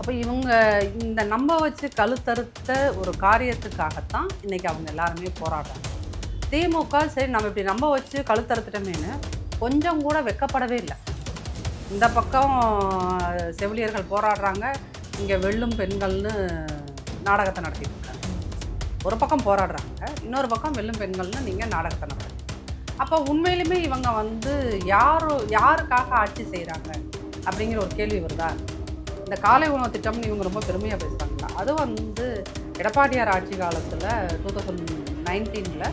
அப்போ இவங்க இந்த நம்ப வச்சு கழுத்தறுத்த ஒரு காரியத்துக்காகத்தான் இன்றைக்கி அவங்க எல்லாருமே போராடுறாங்க. திமுக சரி நம்ம இப்படி நம்ப வச்சு கழுத்தறுத்துட்டோமேனு கொஞ்சம் கூட வெட்கப்படவே இல்லை. இந்த பக்கம் செவிலியர்கள் போராடுறாங்க, இங்கே வெல்லும் பெண்கள்னு நாடகத்தை நடத்திட்டு இருக்காங்க. ஒரு பக்கம் போராடுறாங்க, இன்னொரு பக்கம் வெல்லும் பெண்கள்னு நீங்கள் நாடகத்தை நடத்துறீங்க. அப்போ உண்மையிலுமே இவங்க யாருக்காக ஆட்சி செய்கிறாங்க அப்படிங்கிற ஒரு கேள்வி வருதா? இந்த காலை உணவு திட்டம்னு இவங்க ரொம்ப பெருமையாக பேசுகிறாங்களா? அது எடப்பாடியார் ஆட்சி காலத்தில் 2019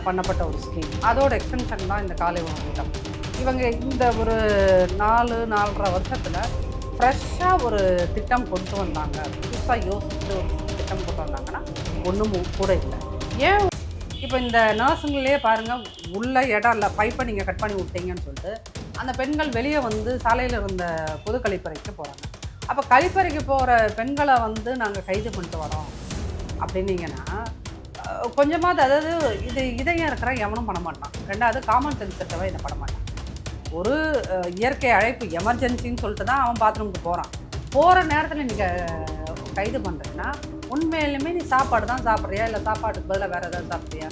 பண்ணப்பட்ட ஒரு ஸ்கீம். அதோட எக்ஸ்டென்ஷன் தான் இந்த காலை உணவு திட்டம். இவங்க இந்த ஒரு 4-4.5 வருஷத்தில் ஃப்ரெஷ்ஷாக ஒரு திட்டம் கொண்டு வந்தாங்க, புதுசாக யோசித்து ஒரு திட்டம் கொண்டு வந்தாங்கன்னா ஒன்றும் கூட இல்லை. ஏன் இப்போ இந்த நர்ஸுங்களே பாருங்கள், உள்ள இடம் இல்லை, பைப்பை நீங்கள் கட் பண்ணி விட்டீங்கன்னு சொல்லிட்டு அந்த பெண்கள் வெளியே சாலையில் இருந்த பொது கழிப்பறைக்கு போகிறாங்க. அப்போ கழிப்பறைக்கு போகிற பெண்களை நாங்கள் கைது பண்ணிட்டு வரோம் அப்படின்னீங்கன்னா கொஞ்சமாவது, அதாவது இதையும் இருக்கிற எவனும் பண்ண மாட்டான். ரெண்டாவது காமன் சென்ஸ் இருக்கவே இதை பண்ண மாட்டான். ஒரு இயற்கை அழைப்பு எமர்ஜென்சின்னு சொல்லிட்டு தான் அவன் பாத்ரூமுக்கு போகிற நேரத்தில் நீங்கள் கைது பண்ணுறீங்கன்னா உண்மையிலுமே நீ சாப்பாடு தான் சாப்பிட்றியா, இல்லை சாப்பாட்டுக்கு பதிலாக வேறு ஏதாவது சாப்பிட்றியா?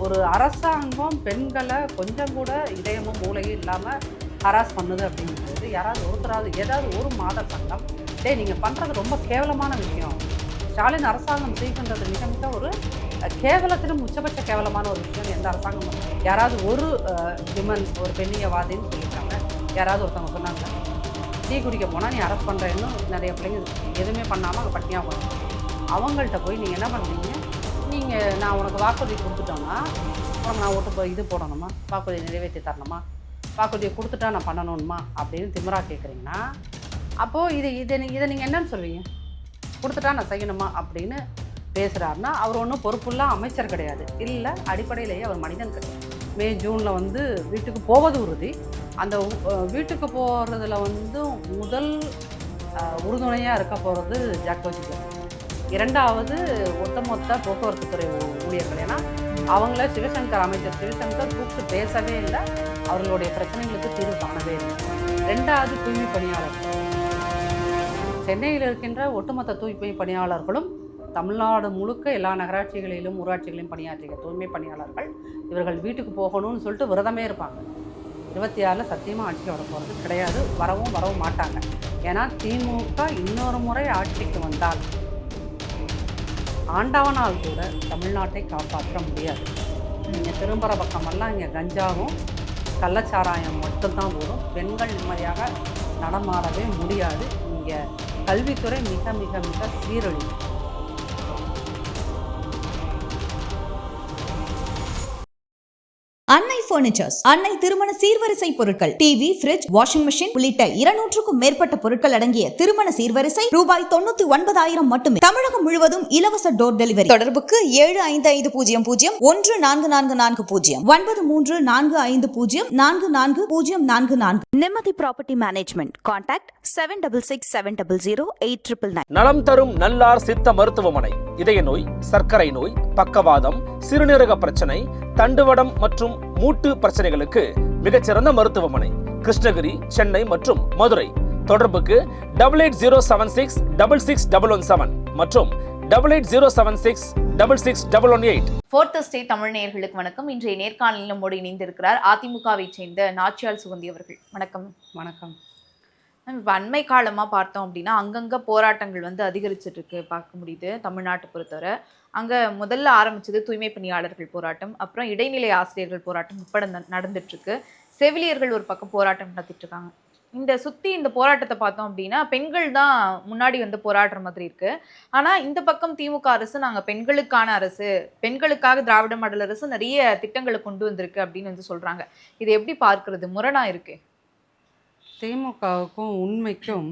ஒரு அரசாங்கம் பெண்களை கொஞ்சம் கூட இதயமும் மூளையும் இல்லாமல் ஹராஸ் பண்ணுது அப்படிங்கும்போது ஏதாவது ஒரு மாத சங்கம் நீங்கள் பண்ணுறது ரொம்ப கேவலமான விஷயம், ஸ்டாலின் அரசாங்கம் செய்கின்றது மிக மிக ஒரு கேவலத்திலும் உச்சபட்ச கேவலமான ஒரு விஷயம். எந்த அரசாங்கம் யாராவது ஒரு விமன் ஒரு பெண்ணியவாதின்னு சொல்லியிருக்காங்க, யாராவது ஒருத்தவங்க சொன்னாங்க டீ குடிக்க போனால் நீ அரெஸ்ட் பண்ணுறேன்னு நிறைய பிள்ளைங்க எதுவுமே பண்ணாமல் அங்கே பட்டினியாக போகிறாங்க. அவங்கள்ட்ட போய் நீங்கள் என்ன பண்ணுறீங்க, நான் உனக்கு வாக்குறுதி கொடுத்துட்டோன்னா உனக்கு நான் ஓட்டு போடணுமா, வாக்குறுதியை நிறைவேற்றி தரணுமா, வாக்குறுதியை கொடுத்துட்டா நான் பண்ணணுமா அப்படின்னு திமிரா கேட்குறீங்கன்னா அப்போது இதை நீங்கள் என்னன்னு சொல்வீங்க? கொடுத்துட்டா நான் செய்யணுமா அப்படின்னு பேசுகிறாருன்னா அவர் ஒன்றும் பொறுப்புலாம் அமைச்சர் கிடையாது, இல்லை அடிப்படையிலேயே அவர் மனிதன் கிடையாது. மே ஜூனில் வீட்டுக்கு போவது உறுதி. அந்த வீட்டுக்கு போகிறதுல முதல் உறுதுணையாக இருக்க போகிறது ஜாக்கோஜிக்கு. இரண்டாவது ஒட்டுமொத்த போக்குவரத்து துறை ஊழியர்கள். ஏன்னா அவங்கள அமைச்சர் சிவசங்கர் கூப்பிட்டு பேசவே இல்லை, அவர்களுடைய பிரச்சனைகளுக்கு தீர்வு காணவே இல்லை. ரெண்டாவது தூய்மை பணியாளர்கள். சென்னையில் இருக்கின்ற ஒட்டுமொத்த தூய்மை பணியாளர்களும் தமிழ்நாடு முழுக்க எல்லா நகராட்சிகளிலும் ஊராட்சிகளிலும் பணியாற்றிய தூய்மை பணியாளர்கள் இவர்கள் வீட்டுக்கு போகணும்னு சொல்லிட்டு விரதமே இருப்பாங்க. 26 சத்தியமாக ஆட்சிக்கு வர போகிறது கிடையாது, வரவும் மாட்டாங்க. ஏன்னா திமுக இன்னொரு முறை ஆட்சிக்கு வந்தால் ஆண்டவனால் கூட தமிழ்நாட்டை காப்பாற்ற முடியாது. நீங்கள் திரும்புகிற பக்கமெல்லாம் இங்கே கஞ்சாவும் கள்ளச்சாராயம் மட்டும்தான் வரும். பெண்கள் நிம்மதியாக நடமாடவே முடியாது. இங்கே கல்வித்துறை மிக மிக மிக சீரழியும். அன்னை பர்னிச்சர்ஸ், அன்னை திருமண சீர்வரிசை பொருட்கள், டிவி, ஃபிரிட்ஜ், வாஷிங் மெஷின் உள்ளிட்ட 200க்கும் மேற்பட்ட பொருட்கள் அடங்கிய திருமண சீர்வரிசை ரூபாய் 99,000 மட்டுமே. தமிழகம் முழுவதும் இலவச டோர் டெலிவரி. தொடர்புக்கு 7550014440 9345044044. நிம்மதி ப்ராப்பர்ட்டி மேனேஜ்மெண்ட். கான்டாக்ட் 7667008999. நலம் தரும் நல்லார் சித்த மருத்துவமனை. இதய நோய், சர்க்கரை நோய், பக்கவாதம், சிறுநீரக பிரச்சனை, தண்டுவடம் மற்றும் மூட்டு பிரச்சனைகளுக்கு மிகச்சிறந்த மருத்துவமனை. கிருஷ்ணகிரி, சென்னை மற்றும் மதுரை. தொடர்புக்கு 8807666117 மற்றும் 8807666118. ஃபோர்த் ஸ்டேட் தமிழ் நேயர்களுக்கு வணக்கம். இன்றைய நேர்காணலில் நம்மோடு இணைந்திருக்கிறார் அதிமுகவை சேர்ந்த நாச்சியால் சுகந்தி அவர்கள். வணக்கம். வணக்கம். இப்போ அண்மை காலமாக பார்த்தோம் அப்படின்னா அங்கங்கே போராட்டங்கள் அதிகரிச்சுட்டு இருக்கு பார்க்க முடியுது. தமிழ்நாட்டை பொறுத்தவரை அங்கே முதல்ல ஆரம்பிச்சது தூய்மை பணியாளர்கள் போராட்டம், அப்புறம் இடைநிலை ஆசிரியர்கள் போராட்டம் உட்பட நடந்துட்டு இருக்கு. செவிலியர்கள் ஒரு பக்கம் போராட்டம் நடத்திட்டு இருக்காங்க. இந்த போராட்டத்தை பார்த்தோம் அப்படின்னா பெண்கள் தான் முன்னாடி போராடுற மாதிரி இருக்கு. ஆனா இந்த பக்கம் திமுக அரசு நாங்கள் பெண்களுக்கான அரசு, பெண்களுக்காக திராவிட மாடல் அரசு நிறைய திட்டங்களை கொண்டு வந்திருக்கு அப்படின்னு சொல்றாங்க. இது எப்படி பார்க்கறது? முரணா இருக்கு. திமுகவுக்கும் உண்மைக்கும்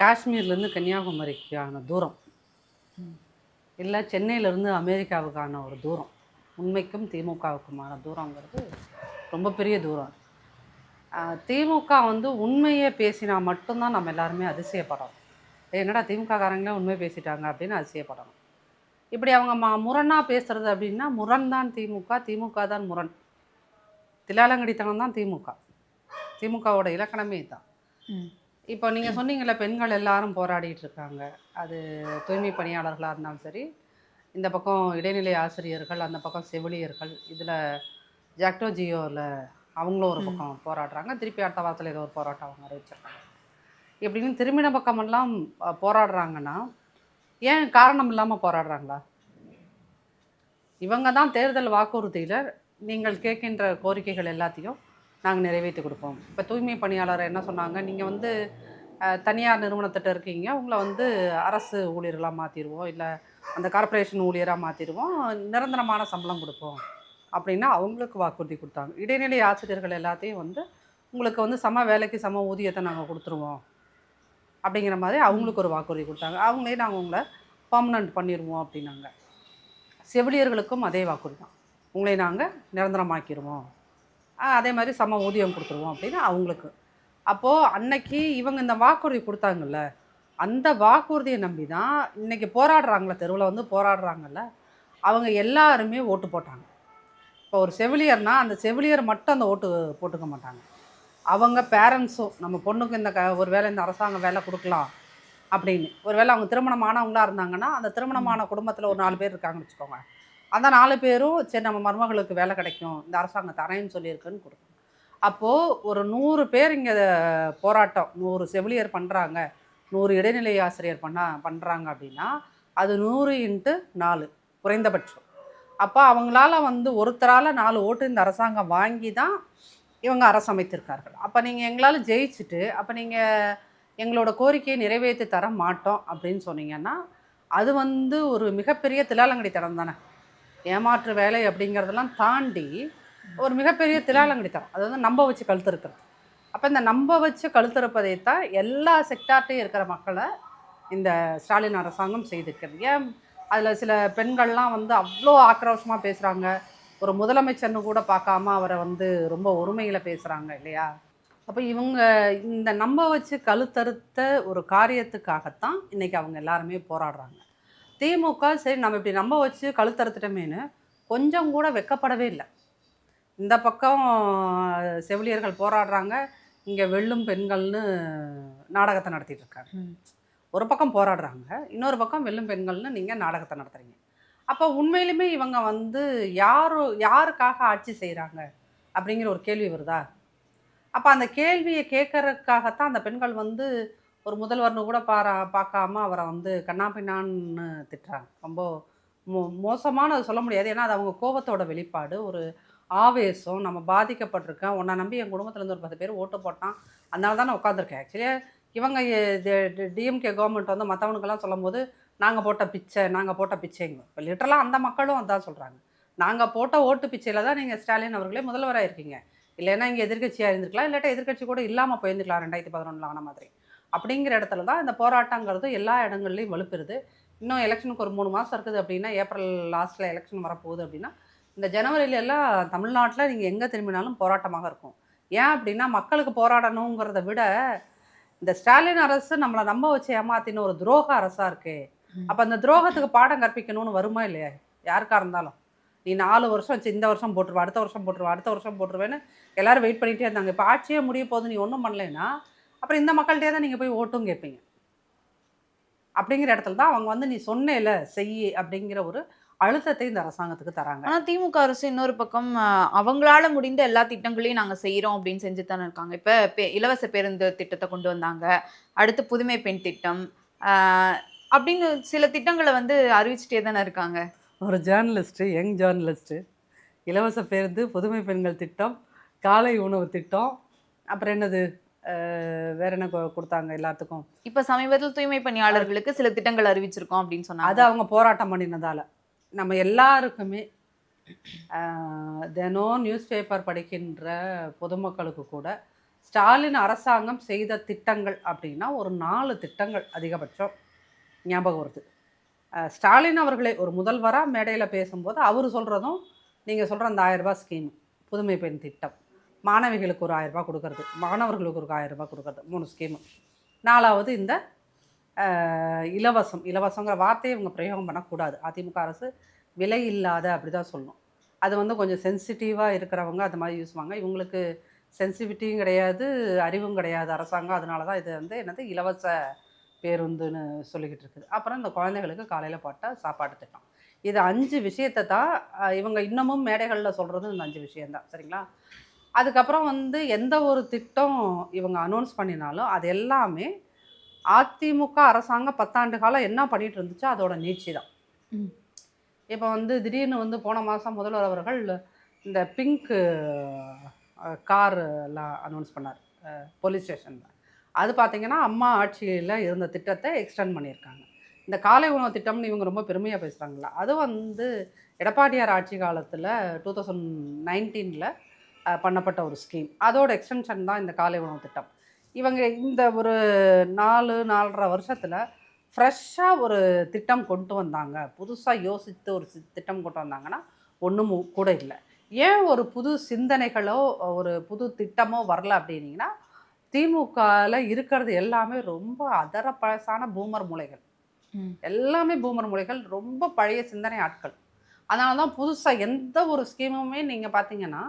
காஷ்மீர்லேருந்து கன்னியாகுமரிக்கான தூரம் இல்லை, சென்னையிலேருந்து அமெரிக்காவுக்கான ஒரு தூரம். உண்மைக்கும் திமுகவுக்குமான தூரங்கிறது ரொம்ப பெரிய தூரம். திமுக உண்மையை பேசினா மட்டும்தான் நம்ம எல்லாருமே அதிசயப்படணும். என்னடா திமுககாரங்களே உண்மை பேசிட்டாங்க அப்படின்னு அதிசயப்படணும். இப்படி அவங்க முரணாக பேசுகிறது அப்படின்னா முரண் தான் திமுக தான் முரண். தில்லாலங்கடித்தனம் தான் திமுகவோட இலக்கணமே தான். இப்போ நீங்கள் சொன்னீங்கல்ல, பெண்கள் எல்லாரும் போராடிட்டு இருக்காங்க. அது தூய்மை பணியாளர்களாக இருந்தாலும் சரி, இந்த பக்கம் இடைநிலை ஆசிரியர்கள், அந்த பக்கம் செவிலியர்கள், இதில் ஜாக்டோ ஜியோவில் அவங்களும் ஒரு பக்கம் போராடுறாங்க. திருப்பி அடுத்த வாரத்தில் ஏதோ ஒரு போராட்டம் அவங்க அறிவிச்சிருக்காங்க. இப்படின்னு திரும்பின பக்கமெல்லாம் போராடுறாங்கன்னா, ஏன் காரணம் இல்லாமல் போராடுறாங்களா? இவங்க தான் தேர்தல் வாக்குறுதியில் நீங்கள் கேட்கின்ற கோரிக்கைகள் எல்லாத்தையும் நாங்கள் நிறைவேற்றி கொடுப்போம். இப்போ தூய்மை பணியாளர் என்ன சொன்னாங்க, நீங்கள் வந்து தனியார் நிறுவனத்திட்ட இருக்கீங்க, உங்களை வந்து அரசு ஊழியர்களாக மாற்றிடுவோம், இல்லை அந்த கார்ப்பரேஷன் ஊழியராக மாற்றிடுவோம், நிரந்தரமான சம்பளம் கொடுப்போம் அப்படின்னா அவங்களுக்கு வாக்குறுதி கொடுத்தாங்க. இடைநிலை ஆசிரியர்கள் எல்லாத்தையும் வந்து உங்களுக்கு வந்து சம வேலைக்கு சம ஊதியத்தை நாங்கள் கொடுத்துருவோம் அப்படிங்கிற மாதிரி அவங்களுக்கு ஒரு வாக்குறுதி கொடுத்தாங்க. அவங்களே நாங்கள் உங்களை பர்மனண்ட் பண்ணிடுவோம் அப்படின்னாங்க. செவிலியர்களுக்கும் அதே வாக்குறுதி தான், உங்களை நாங்கள் நிரந்தரமாக்கிடுவோம், அதே மாதிரி சம ஊதியம் கொடுத்துருவோம் அப்படின்னு அவங்களுக்கு. அப்போது அன்னைக்கு இவங்க இந்த வாக்குறுதி கொடுத்தாங்கல்ல, அந்த வாக்குறுதியை நம்பி தான் இன்றைக்கி போராடுறாங்கள, தெருவில் வந்து போராடுறாங்கல்ல, அவங்க எல்லாருமே ஓட்டு போட்டாங்க. இப்போ ஒரு செவிலியர்னால் அந்த செவிலியர் மட்டும் அந்த ஓட்டு போட்டுக்க மாட்டாங்க. அவங்க பேரண்ட்ஸும் நம்ம பொண்ணுக்கு இந்த ஒரு வேளை இந்த அரசாங்கம் வேலை கொடுக்கலாம் அப்படின்னு, ஒரு வேளை அவங்க திருமணமானவங்களாக இருந்தாங்கன்னா அந்த திருமணமான குடும்பத்தில் ஒரு 4 பேர் இருக்காங்கன்னு வச்சுக்கோங்க, அந்த 4 பேரும் சரி நம்ம மருமகளுக்கு வேலை கிடைக்கும், இந்த அரசாங்கம் தரேன்னு சொல்லியிருக்குன்னு கொடுக்கும். அப்போது ஒரு 100 பேர் இங்கே போராட்டம், 100 செவிலியர் பண்ணுறாங்க, 100 இடைநிலை ஆசிரியர் பண்ணுறாங்க அப்படின்னா அது 100 × 4 குறைந்தபட்சம். அப்போ அவங்களால வந்து ஒருத்தரால் 4 ஓட்டு இந்த அரசாங்கம் வாங்கி தான் இவங்க அரசு அமைத்திருக்கார்கள். அப்போ நீங்கள் எங்களால் ஜெயிச்சுட்டு அப்போ நீங்கள் எங்களோட கோரிக்கையை நிறைவேற்றி தர மாட்டோம் அப்படின்னு சொன்னீங்கன்னா அது வந்து ஒரு மிகப்பெரிய தில்லாலங்கடித்தனம் தானே. ஏமாற்று வேலை அப்படிங்கிறதெல்லாம் தாண்டி ஒரு மிகப்பெரிய தில்லாலங்கடித்தனம், அது வந்து நம்ப வச்சு கழுத்திருக்கிறது. அப்போ இந்த நம்ப வச்சு கழுத்திருப்பதை தான் எல்லா செக்டார்ட்டையும் இருக்கிற மக்களை இந்த ஸ்டாலின் அரசாங்கம் செய்திருக்கிறது. ஏன் அதில் சில பெண்கள்லாம் வந்து அவ்வளோ ஆக்ரோஷமாக பேசுகிறாங்க, ஒரு முதலமைச்சர்னு கூட பார்க்காம அவரை வந்து ரொம்ப ஒருமையில் பேசுகிறாங்க இல்லையா? அப்போ இவங்க இந்த நம்ப வச்சு கழுத்தறுத்த ஒரு காரியத்துக்காகத்தான் இன்றைக்கி அவங்க எல்லாருமே போராடுறாங்க. திமுக சரி நம்ம இப்படி நம்ப வச்சு கழுத்தறுத்துட்டோமேனு கொஞ்சம் கூட வெக்கப்படவே இல்லை. இந்த பக்கம் செவிலியர்கள் போராடுறாங்க, இங்கே வெல்லும் பெண்கள்னு நாடகத்தை நடத்திட்டு இருக்காங்க. ஒரு பக்கம் போராடுறாங்க, இன்னொரு பக்கம் வெல்லும் பெண்கள்னு நீங்கள் நாடகத்தை நடத்துகிறீங்க. அப்போ உண்மையிலுமே இவங்க வந்து யாருக்காக ஆட்சி செய்கிறாங்க அப்படிங்கிற ஒரு கேள்வி வருதா? அப்போ அந்த கேள்வியை கேட்கறதுக்காகத்தான் அந்த பெண்கள் வந்து ஒரு முதல்வர்னு கூட பார்க்காம அவரை வந்து கண்ணாபின்னான்னு திட்டுறாங்க. ரொம்ப மோசமான சொல்ல முடியாது, ஏன்னா அது அவங்க கோபத்தோட வெளிப்பாடு, ஒரு ஆவேசம். நம்ம பாதிக்கப்பட்டிருக்கேன், உன்னை நம்பி என் குடும்பத்துலேருந்து ஒரு 10 பேர் ஓட்டு போட்டான், அதனால தான் நான் உட்காந்துருக்கேன். ஆக்சுவலி இவங்க டிஎம்கே கவர்மெண்ட் வந்து மற்றவனுக்கெல்லாம் சொல்லும் போது நாங்கள் போட்ட பிச்சைங்க. இப்போ லிட்டரலாக அந்த மக்களும் அதான் சொல்கிறாங்க, நாங்கள் போட்ட ஓட்டு பிச்சையில் தான் நீங்கள் ஸ்டாலின் அவர்களே முதல்வராக இருக்கீங்க, இல்லைன்னா இங்கே எதிர்கட்சியாக இருந்திருக்கலாம், இல்லாட்டா எதிர்கட்சி கூட இல்லாமல் போயிருந்துக்கலாம் 2011 ஆன மாதிரி. அப்படிங்கிற இடத்துல தான் இந்த போராட்டங்கிறது எல்லா இடங்கள்லையும் வலுப்பெறுது. இன்னும் எலெக்ஷனுக்கு ஒரு 3 மாதம் இருக்குது அப்படின்னா, ஏப்ரல் லாஸ்ட்டில் எலெக்ஷன் வரப்போகுது அப்படின்னா, இந்த ஜனவரியிலெல்லாம் தமிழ்நாட்டில் நீங்கள் எங்கே திரும்பினாலும் போராட்டமாக இருக்கும். ஏன் அப்படின்னா மக்களுக்கு போராடணுங்கிறத விட இந்த ஸ்டாலின் அரசு நம்மளை நம்ப வச்சு ஏமாத்தின ஒரு துரோக அரசாக இருக்கே, அப்போ அந்த துரோகத்துக்கு பாடம் கற்பிக்கணும்னு வருமா இல்லையா? யாருக்காக இருந்தாலும் நீ 4 வருஷம் இந்த வருஷம் போட்டுருவா, அடுத்த வருஷம் போட்டுருவேன்னு எல்லாரும் வெயிட் பண்ணிகிட்டே இருந்தாங்க. இப்போ ஆட்சியே முடிய போது நீ ஒன்றும் பண்ணலைன்னா அப்புறம் இந்த மக்கள்கிட்டே தான் நீங்கள் போய் ஓட்டும் கேட்பீங்க. அப்படிங்கிற இடத்துல தான் அவங்க வந்து நீ சொன்னேல செய் அப்படிங்கிற ஒரு அழுத்தத்தை இந்த அரசாங்கத்துக்கு தராங்க. ஆனால் திமுக அரசு இன்னொரு பக்கம் அவங்களால முடிந்த எல்லா திட்டங்களையும் நாங்கள் செய்கிறோம் அப்படின்னு செஞ்சு தானே இருக்காங்க. இப்போ இலவச பேருந்து திட்டத்தை கொண்டு வந்தாங்க, அடுத்து புதுமை பெண் திட்டம் அப்படின்னு சில திட்டங்களை வந்து அறிவிச்சுட்டே தானே இருக்காங்க. ஒரு ஜேர்னலிஸ்ட்டு, யங் ஜேர்னலிஸ்ட்டு, இலவச பேருந்து, புதுமை பெண்கள் திட்டம், காலை உணவு திட்டம், அப்புறம் என்னது வேற என்ன கொடுத்தாங்க எல்லாத்துக்கும்? இப்போ சமீபத்தில் தூய்மை பணியாளர்களுக்கு சில திட்டங்கள் அறிவிச்சிருக்கோம் அப்படின்னு சொன்னாங்க. அது அவங்க போராட்டம் பண்ணினதால நம்ம எல்லாருக்குமே தினம் நியூஸ் பேப்பர் படிக்கின்ற பொதுமக்களுக்கு கூட ஸ்டாலின் அரசாங்கம் செய்த திட்டங்கள் அப்படின்னா ஒரு 4 திட்டங்கள் அதிகபட்சம் ஞாபகம் வருது. ஸ்டாலின் அவர்களே ஒரு முதல்வராக மேடையில் பேசும்போது அவர் சொல்கிறதும் நீங்கள் சொல்கிற அந்த 1000 ரூபாய் ஸ்கீம், புதுமை பெண் திட்டம், மாணவிகளுக்கு ஒரு 1000 ரூபாய் கொடுக்கறது, மாணவர்களுக்கு ஒரு 1000 ரூபாய் கொடுக்கறது, 3 ஸ்கீமு. 4வது இந்த இலவசங்கிற வார்த்தையை இவங்க பிரயோகம் பண்ணக்கூடாது. அதிமுக அரசு விலை இல்லாத அப்படி தான் சொல்லணும். அது வந்து கொஞ்சம் சென்சிட்டிவாக இருக்கிறவங்க அது மாதிரி யூஸ் பண்ணுவாங்க. இவங்களுக்கு சென்சிட்டிவிட்டியும் கிடையாது, அறிவும் கிடையாது அரசாங்கம். அதனால தான் இது வந்து என்னது இலவச பேருந்துன்னு சொல்லிக்கிட்டு இருக்குது. அப்புறம் இந்த குழந்தைகளுக்கு காலையில் போட்ட சாப்பாடு திட்டம். இது 5 விஷயத்தை தான் இவங்க இன்னமும் மேடைகளில் சொல்கிறது இந்த 5 விஷயந்தான். சரிங்களா? அதுக்கப்புறம் வந்து எந்த ஒரு திட்டம் இவங்க அனௌன்ஸ் பண்ணினாலும் அது எல்லாமே அதிமுக அரசாங்கம் 10 ஆண்டு காலம் என்ன பண்ணிட்டு இருந்துச்சோ அதோட நீட்சி தான். இப்போ வந்து திடீர்னு வந்து போன மாதம் முதல்வர் அவர்கள் இந்த பிங்க் கார் எல்லாம் அனௌன்ஸ் பண்ணார் போலீஸ் ஸ்டேஷனில். அது பார்த்திங்கன்னா அம்மா ஆட்சியில் இருந்த திட்டத்தை எக்ஸ்டெண்ட் பண்ணியிருக்காங்க. இந்த காலை உணவு திட்டம்னு இவங்க ரொம்ப பெருமையாக பேசுகிறாங்களா, அது வந்து எடப்பாடியார் ஆட்சி காலத்தில் 2019 பண்ணப்பட்ட ஒரு ஸ்கீம். அதோட எக்ஸ்டென்ஷன் தான் இந்த காலை உணவு திட்டம். இவங்க இந்த ஒரு 4-4.5 வருஷத்தில் ஃப்ரெஷ்ஷாக ஒரு திட்டம் கொண்டு வந்தாங்க, புதுசாக யோசித்து ஒரு திட்டம் கொண்டு வந்தாங்கன்னா ஒன்றும் கூட இல்லை. ஏன் ஒரு புது சிந்தனைகளோ ஒரு புது திட்டமோ வரல அப்படின்னீங்கன்னா, திமுகவில் இருக்கிறது எல்லாமே ரொம்ப அதர பழசான பூமர் மூளைகள். எல்லாமே பூமர் மூளைகள், ரொம்ப பழைய சிந்தனை ஆட்கள். அதனால தான் புதுசாக எந்த ஒரு ஸ்கீமுமே நீங்கள் பார்த்தீங்கன்னா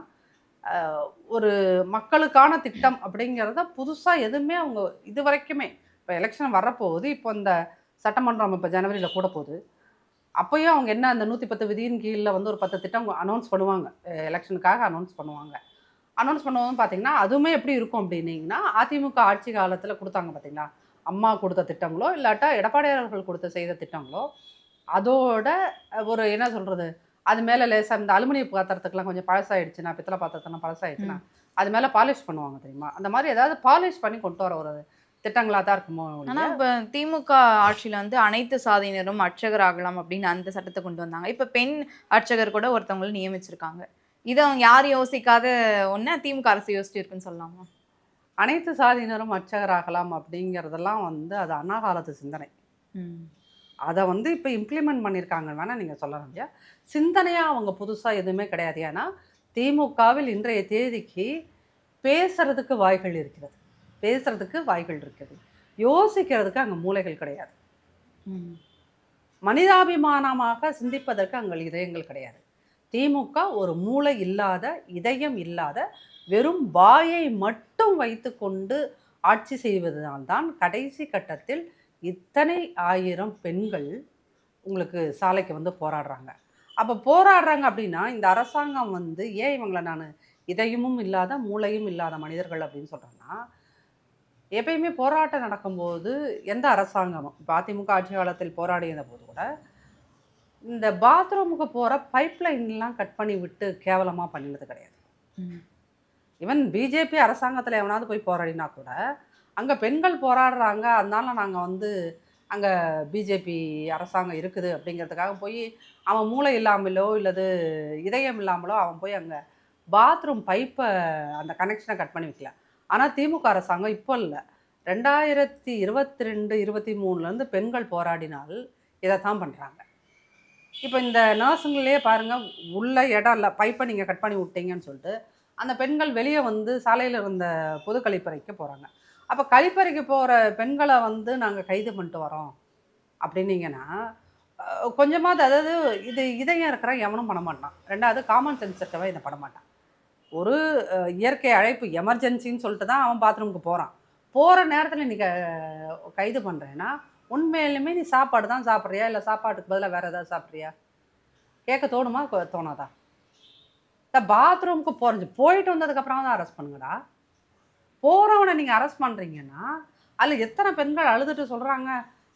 ஒரு மக்களுக்கான திட்டம் அப்படிங்கிறத புதுசாக எதுவுமே அவங்க இது வரைக்குமே, இப்போ எலெக்ஷன் வரப்போகுது, இப்போ இந்த சட்டமன்றம் இப்போ ஜனவரியில் கூட போகுது, அப்போயும் அவங்க என்ன அந்த 110 விதியின் கீழில் வந்து ஒரு 10 திட்டம் அனௌன்ஸ் பண்ணுவாங்க, எலெக்ஷனுக்காக அனௌன்ஸ் பண்ணுவாங்க. அனௌன்ஸ் பண்ணுவோம்னு பார்த்தீங்கன்னா அதுவுமே எப்படி இருக்கும் அப்படின்னீங்கன்னா, அதிமுக ஆட்சி காலத்தில் கொடுத்தாங்க பார்த்தீங்களா, அம்மா கொடுத்த திட்டங்களோ இல்லாட்டா எடப்பாடியார்கள் கொடுத்த செய்த திட்டங்களோ அதோட ஒரு என்ன சொல்கிறது, அது மேலே லேசாக இந்த அலுமினிய பாத்திரத்துக்குலாம் கொஞ்சம் பழசாயிடுச்சுன்னா, பித்தளை பாத்திரத்தெல்லாம் பழசாயிடுச்சுன்னா அது மேலே பாலிஷ் பண்ணுவாங்க தெரியுமா, அந்த மாதிரி ஏதாவது பாலிஷ் பண்ணி கொண்டு வர ஒரு திட்டங்களாக தான் இருக்குமோ. ஆனால் இப்போ திமுக ஆட்சியில் வந்து அனைத்து சாதியினரும் அர்ச்சகர் ஆகலாம் அப்படின்னு அந்த சட்டத்தை கொண்டு வந்தாங்க. இப்போ பெண் அர்ச்சகர் கூட ஒருத்தவங்களை நியமிச்சிருக்காங்க. இதை அவங்க யார் யோசிக்காத ஒன்று திமுக அரசு யோசிச்சு இருக்குன்னு சொல்லலாமா? அனைத்து சாதியினரும் அர்ச்சகராகலாம் அப்படிங்கிறதெல்லாம் வந்து அது அண்ணா காலத்து சிந்தனை. அதை வந்து இப்போ இம்ப்ளிமெண்ட் பண்ணியிருக்காங்க வேணால் நீங்கள் சொல்லலாம் இல்லையா. சிந்தனையாக அவங்க புதுசாக எதுவுமே கிடையாது. ஏன்னா திமுகவில் இன்றைய தேதிக்கு பேசுறதுக்கு வாய்கள் இருக்கிறது, யோசிக்கிறதுக்கு அங்கே மூளைகள் கிடையாது, மனிதாபிமானமாக சிந்திப்பதற்கு அங்கே இதயங்கள் கிடையாது. திமுக ஒரு மூளை இல்லாத, இதயம் இல்லாத, வெறும் வாயை மட்டும் வைத்து கொண்டு ஆட்சி செய்வதனால்தான் கடைசி கட்டத்தில் இத்தனை 1000 பெண்கள் உங்களுக்கு சாலைக்கு வந்து போராடுறாங்க. அப்போ போராடுறாங்க அப்படின்னா இந்த அரசாங்கம் வந்து ஏன் இவங்களை நான் இதயமும் இல்லாத மூளையும் இல்லாத மனிதர்கள் அப்படின்னு சொல்கிறேன்னா, எப்பயுமே போராட்டம் நடக்கும்போது எந்த அரசாங்கமும், இப்போ அதிமுக ஆட்சி காலத்தில் போராடிய போது கூட இந்த பாத்ரூமுக்கு போகிற பைப்லைன்லாம் கட் பண்ணி விட்டு கேவலமாக பண்ணினது கிடையாது. ஈவன் பிஜேபி அரசாங்கத்தில் எவனாவது போய் போராடினா கூட அங்கே பெண்கள் போராடுறாங்க, அதனால நாங்கள் வந்து அங்கே பிஜேபி அரசாங்கம் இருக்குது அப்படிங்கிறதுக்காக போய் அவன் மூளை இல்லாமலோ இல்லது இதயம் இல்லாமலோ அவன் போய் அங்கே பாத்ரூம் பைப்பை அந்த கனெக்ஷனை கட் பண்ணி வைக்கல. ஆனால் திமுக அரசாங்கம் இப்போ இல்லை, 2022-23 பெண்கள் போராடினால் இதை தான் பண்ணுறாங்க. இப்போ இந்த நர்ஸுங்களே பாருங்கள், உள்ள இடம் இல்லை, பைப்பை நீங்கள் கட் பண்ணி விட்டீங்கன்னு சொல்லிட்டு அந்த பெண்கள் வெளியே வந்து சாலையில் இருந்த பொது கழிப்பறைக்கு போகிறாங்க. அப்போ கழிப்பறைக்கு போகிற பெண்களை வந்து நாங்கள் கைது பண்ணிட்டு வரோம் அப்படின்னீங்கன்னா கொஞ்சமாவது, அதாவது இது இதயம் இருக்கிற எவனும் பண்ண மாட்டான். ரெண்டாவது காமன் சென்ஸ் இருக்கவே இதை பண்ண மாட்டான். ஒரு இயற்கை அழைப்பு எமர்ஜென்சின்னு சொல்லிட்டு தான் அவன் பாத்ரூமுக்கு போகிற நேரத்தில் நீ கைது பண்ணுறேன்னா உண்மையிலுமே நீ சாப்பாடு தான் சாப்பிட்றியா இல்லை சாப்பாட்டுக்கு பதிலாக வேறு ஏதாவது சாப்பிட்றியா கேட்க தோணுமா தோணாதா? இந்த பாத்ரூமுக்கு போயிட்டு வந்ததுக்கப்புறம் தான் அரெஸ்ட் பண்ணுங்கடா. போகிறவனை நீங்கள் அரெஸ்ட் பண்ணுறீங்கன்னா அதில் எத்தனை பெண்கள் அழுதுட்டு சொல்கிறாங்க,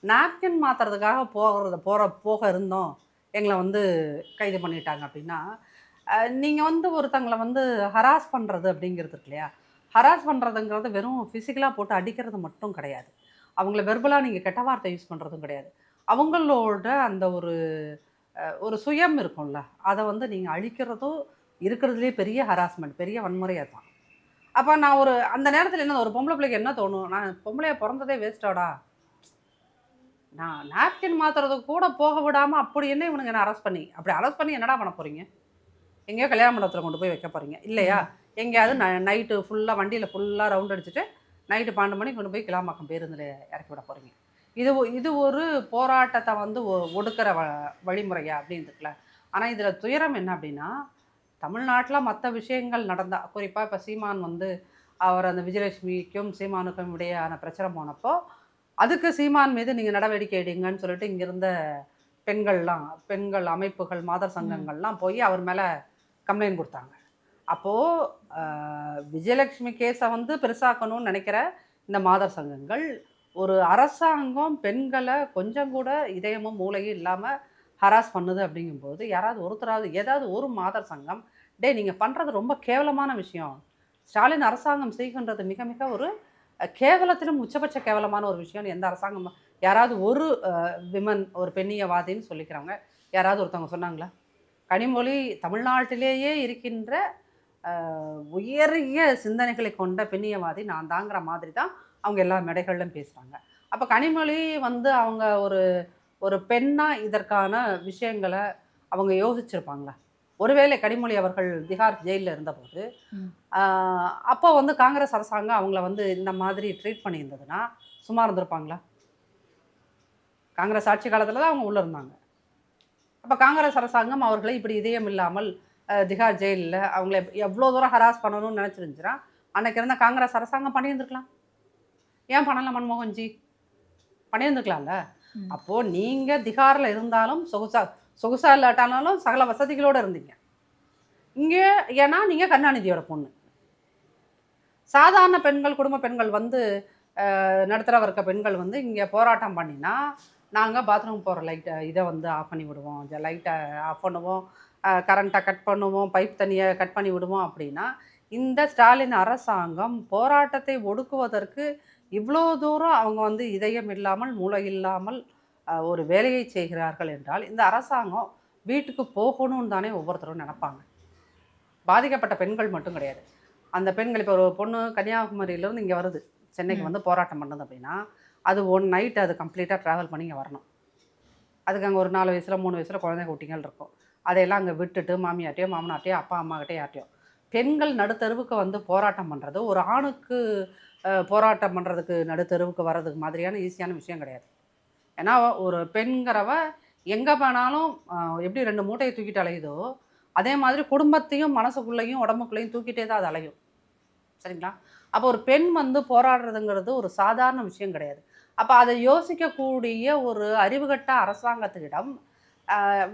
நாப்கின் மாற்றுறதுக்காக போக இருந்தோம், எங்களை வந்து கைது பண்ணிட்டாங்க அப்படின்னா. நீங்கள் வந்து ஒருத்தங்களை வந்து ஹராஸ் பண்ணுறது அப்படிங்கிறது இருக்கு இல்லையா, ஹராஸ் பண்ணுறதுங்கிறது வெறும் ஃபிசிக்கலாக போட்டு அடிக்கிறது மட்டும் கிடையாது, அவங்கள வெர்பலாக நீங்கள் கெட்ட வார்த்தை யூஸ் பண்ணுறதும் கிடையாது. அவங்களோட அந்த ஒரு சுயம் இருக்கும்ல, அதை வந்து நீங்கள் அழிக்கிறதும் இருக்கிறதுலே பெரிய ஹராஸ்மெண்ட், பெரிய வன்முறையாக தான். அப்போ நான் அந்த நேரத்தில் என்ன, ஒரு பொம்பளை பிள்ளைக்கு என்ன தோணும், நான் பொம்பளையை பிறந்ததே வேஸ்ட்டாடா, நான் நாப்கின் மாற்றுறதுக்கு கூட போக விடாமல் அப்படி என்ன இவனுங்க என்ன அரெஸ்ட் பண்ணி என்னடா பண்ண போகிறீங்க? எங்கேயோ கல்யாண மண்டபத்தில் கொண்டு போய் வைக்க போகிறீங்க இல்லையா? எங்கேயாவது நைட்டு ஃபுல்லாக வண்டியில் ஃபுல்லாக ரவுண்ட் அடிச்சுட்டு நைட்டு 12 மணிக்கு கொண்டு போய் கிளாம்பாக்கம் பேருந்தில் இறக்கி விட போகிறீங்க. இது ஒரு போராட்டத்தை வந்து ஒடுக்கிற வழிமுறையா அப்படின்னு இருக்குல்ல. ஆனால் இதில் துயரம் என்ன அப்படின்னா, தமிழ்நாட்டில் மற்ற விஷயங்கள் நடந்தால், குறிப்பாக இப்போ சீமான் வந்து அவர் அந்த விஜயலட்சுமிக்கும் சீமானுக்கும் இடையான பிரச்சனை போனப்போ அதுக்கு சீமான் மீது நீங்கள் நடவடிக்கை எடுங்கன்னு சொல்லிட்டு இங்கிருந்த பெண்கள் அமைப்புகள், மாதர் சங்கங்கள்லாம் போய் அவர் மேலே கம்ப்ளைண்ட் கொடுத்தாங்க. அப்போது விஜயலட்சுமி கேஸை வந்து பெருசாக்கணும்னு நினைக்கிற இந்த மாதர் சங்கங்கள், ஒரு அரசாங்கம் பெண்களை கொஞ்சம் கூட இதயமும் மூளையும் இல்லாமல் ஹராஸ் பண்ணுது அப்படிங்கும்போது ஒருத்தராவது ஏதாவது ஒரு மாதர் சங்கம், நீங்கள் பண்ணுறது ரொம்ப கேவலமான விஷயம், ஸ்டாலின் அரசாங்கம் செய்கின்றது மிக மிக ஒரு கேவலத்திலும் உச்சபட்ச கேவலமான ஒரு விஷயம்னு எந்த அரசாங்கம் யாராவது ஒரு விமன், ஒரு பெண்ணியவாதின்னு சொல்லிக்கிறவங்க யாராவது ஒருத்தவங்க சொன்னாங்களா? கனிமொழி தமிழ்நாட்டிலேயே இருக்கின்ற உயரிய சிந்தனைகளை கொண்ட பெண்ணியவாதி நான் தாங்கிற மாதிரி தான் அவங்க எல்லா மேடைகளிலும் பேசுகிறாங்க. அப்போ கனிமொழி வந்து அவங்க ஒரு பெண்ணாக இதற்கான விஷயங்களை அவங்க யோசிச்சிருப்பாங்களா? ஒருவேளை கனிமொழி அவர்கள் திகார் ஜெயிலில் இருந்தபோது அப்போ வந்து காங்கிரஸ் அரசாங்கம் அவங்கள வந்து இந்த மாதிரி ட்ரீட் பண்ணியிருந்ததுன்னா சும்மா இருந்திருப்பாங்களா? காங்கிரஸ் ஆட்சி காலத்தில் தான் அவங்க உள்ளே இருந்தாங்க. அப்போ காங்கிரஸ் அரசாங்கம் அவர்களை இப்படி இதயம் இல்லாமல் திகார் ஜெயிலில் அவங்கள எவ்வளோ தூரம் ஹராஸ் பண்ணணும்னு நினச்சிருந்துச்சுன்னா அன்றைக்கி இருந்த காங்கிரஸ் அரசாங்கம் பண்ணியிருந்துருக்கலாம். ஏன் பண்ணல மன்மோகன்ஜி? பண்ணியிருந்துக்கலாம்ல. அப்போது நீங்கள் திகாரில் இருந்தாலும் சொகுசா இல்லாட்டானாலும் சகல வசதிகளோடு இருந்தீங்க இங்கே. ஏன்னா நீங்கள் கருணாநிதியோட பொண்ணு. சாதாரண பெண்கள், குடும்ப பெண்கள் வந்து நடுத்தர வர்க்க பெண்கள் வந்து இங்கே போராட்டம் பண்ணினா நாங்கள் பாத்ரூம் போகிற லைட்டை இதை வந்து ஆஃப் பண்ணி விடுவோம், லைட்டை ஆஃப் பண்ணுவோம், கரண்ட்டை கட் பண்ணுவோம், பைப் தண்ணியை கட் பண்ணி விடுவோம். அப்படின்னா இந்த ஸ்டாலின் அரசாங்கம் போராட்டத்தை ஒடுக்குவதற்கு இவ்வளோ தூரம் அவங்க வந்து இதயம் இல்லாமல் மூளை இல்லாமல் ஒரு வேலையை செய்கிறார்கள் என்றால் இந்த அரசாங்கம் வீட்டுக்கு போகணும்னு தானே ஒவ்வொருத்தரும் நினைப்பாங்க. பாதிக்கப்பட்ட பெண்கள் மட்டும் கிடையாது. அந்த பெண்கள் இப்போ ஒரு பொண்ணு கன்னியாகுமரியிலேருந்து இங்கே வருது, சென்னைக்கு வந்து போராட்டம் பண்ணுது அப்படின்னா அது ஒன் நைட் அது கம்ப்ளீட்டாக ட்ராவல் பண்ணி இங்கே வரணும். அதுக்கு அங்கே ஒரு 4 வயசில் 3 வயசில் குழந்தை குட்டிகள் இருக்கும். அதையெல்லாம் அங்கே விட்டுட்டு மாமியார்ட்டையோ மாமனார்ட்டையோ அப்பா அம்மாக்கிட்டே யார்ட்டையோ பெண்கள் நடுத்தெருவுக்கு வந்து போராட்டம் பண்ணுறது ஒரு ஆணுக்கு போராட்டம் பண்ணுறதுக்கு நடுத்தெருவுக்கு வர்றதுக்கு மாதிரியான ஈஸியான விஷயம் கிடையாது. ஏன்னா ஒரு பெண்கிறவ எங்கே போனாலும் எப்படி 2 மூட்டையை தூக்கிட்டு அலையுதோ அதே மாதிரி குடும்பத்தையும் மனசுக்குள்ளேயும் உடம்புக்குள்ளேயும் தூக்கிட்டே தான் அது அலையும். சரிங்களா? அப்போ ஒரு பெண் வந்து போராடுறதுங்கிறது ஒரு சாதாரண விஷயம் கிடையாது. அப்போ அதை யோசிக்கக்கூடிய ஒரு அறிவுகட்ட அரசாங்கத்திடம்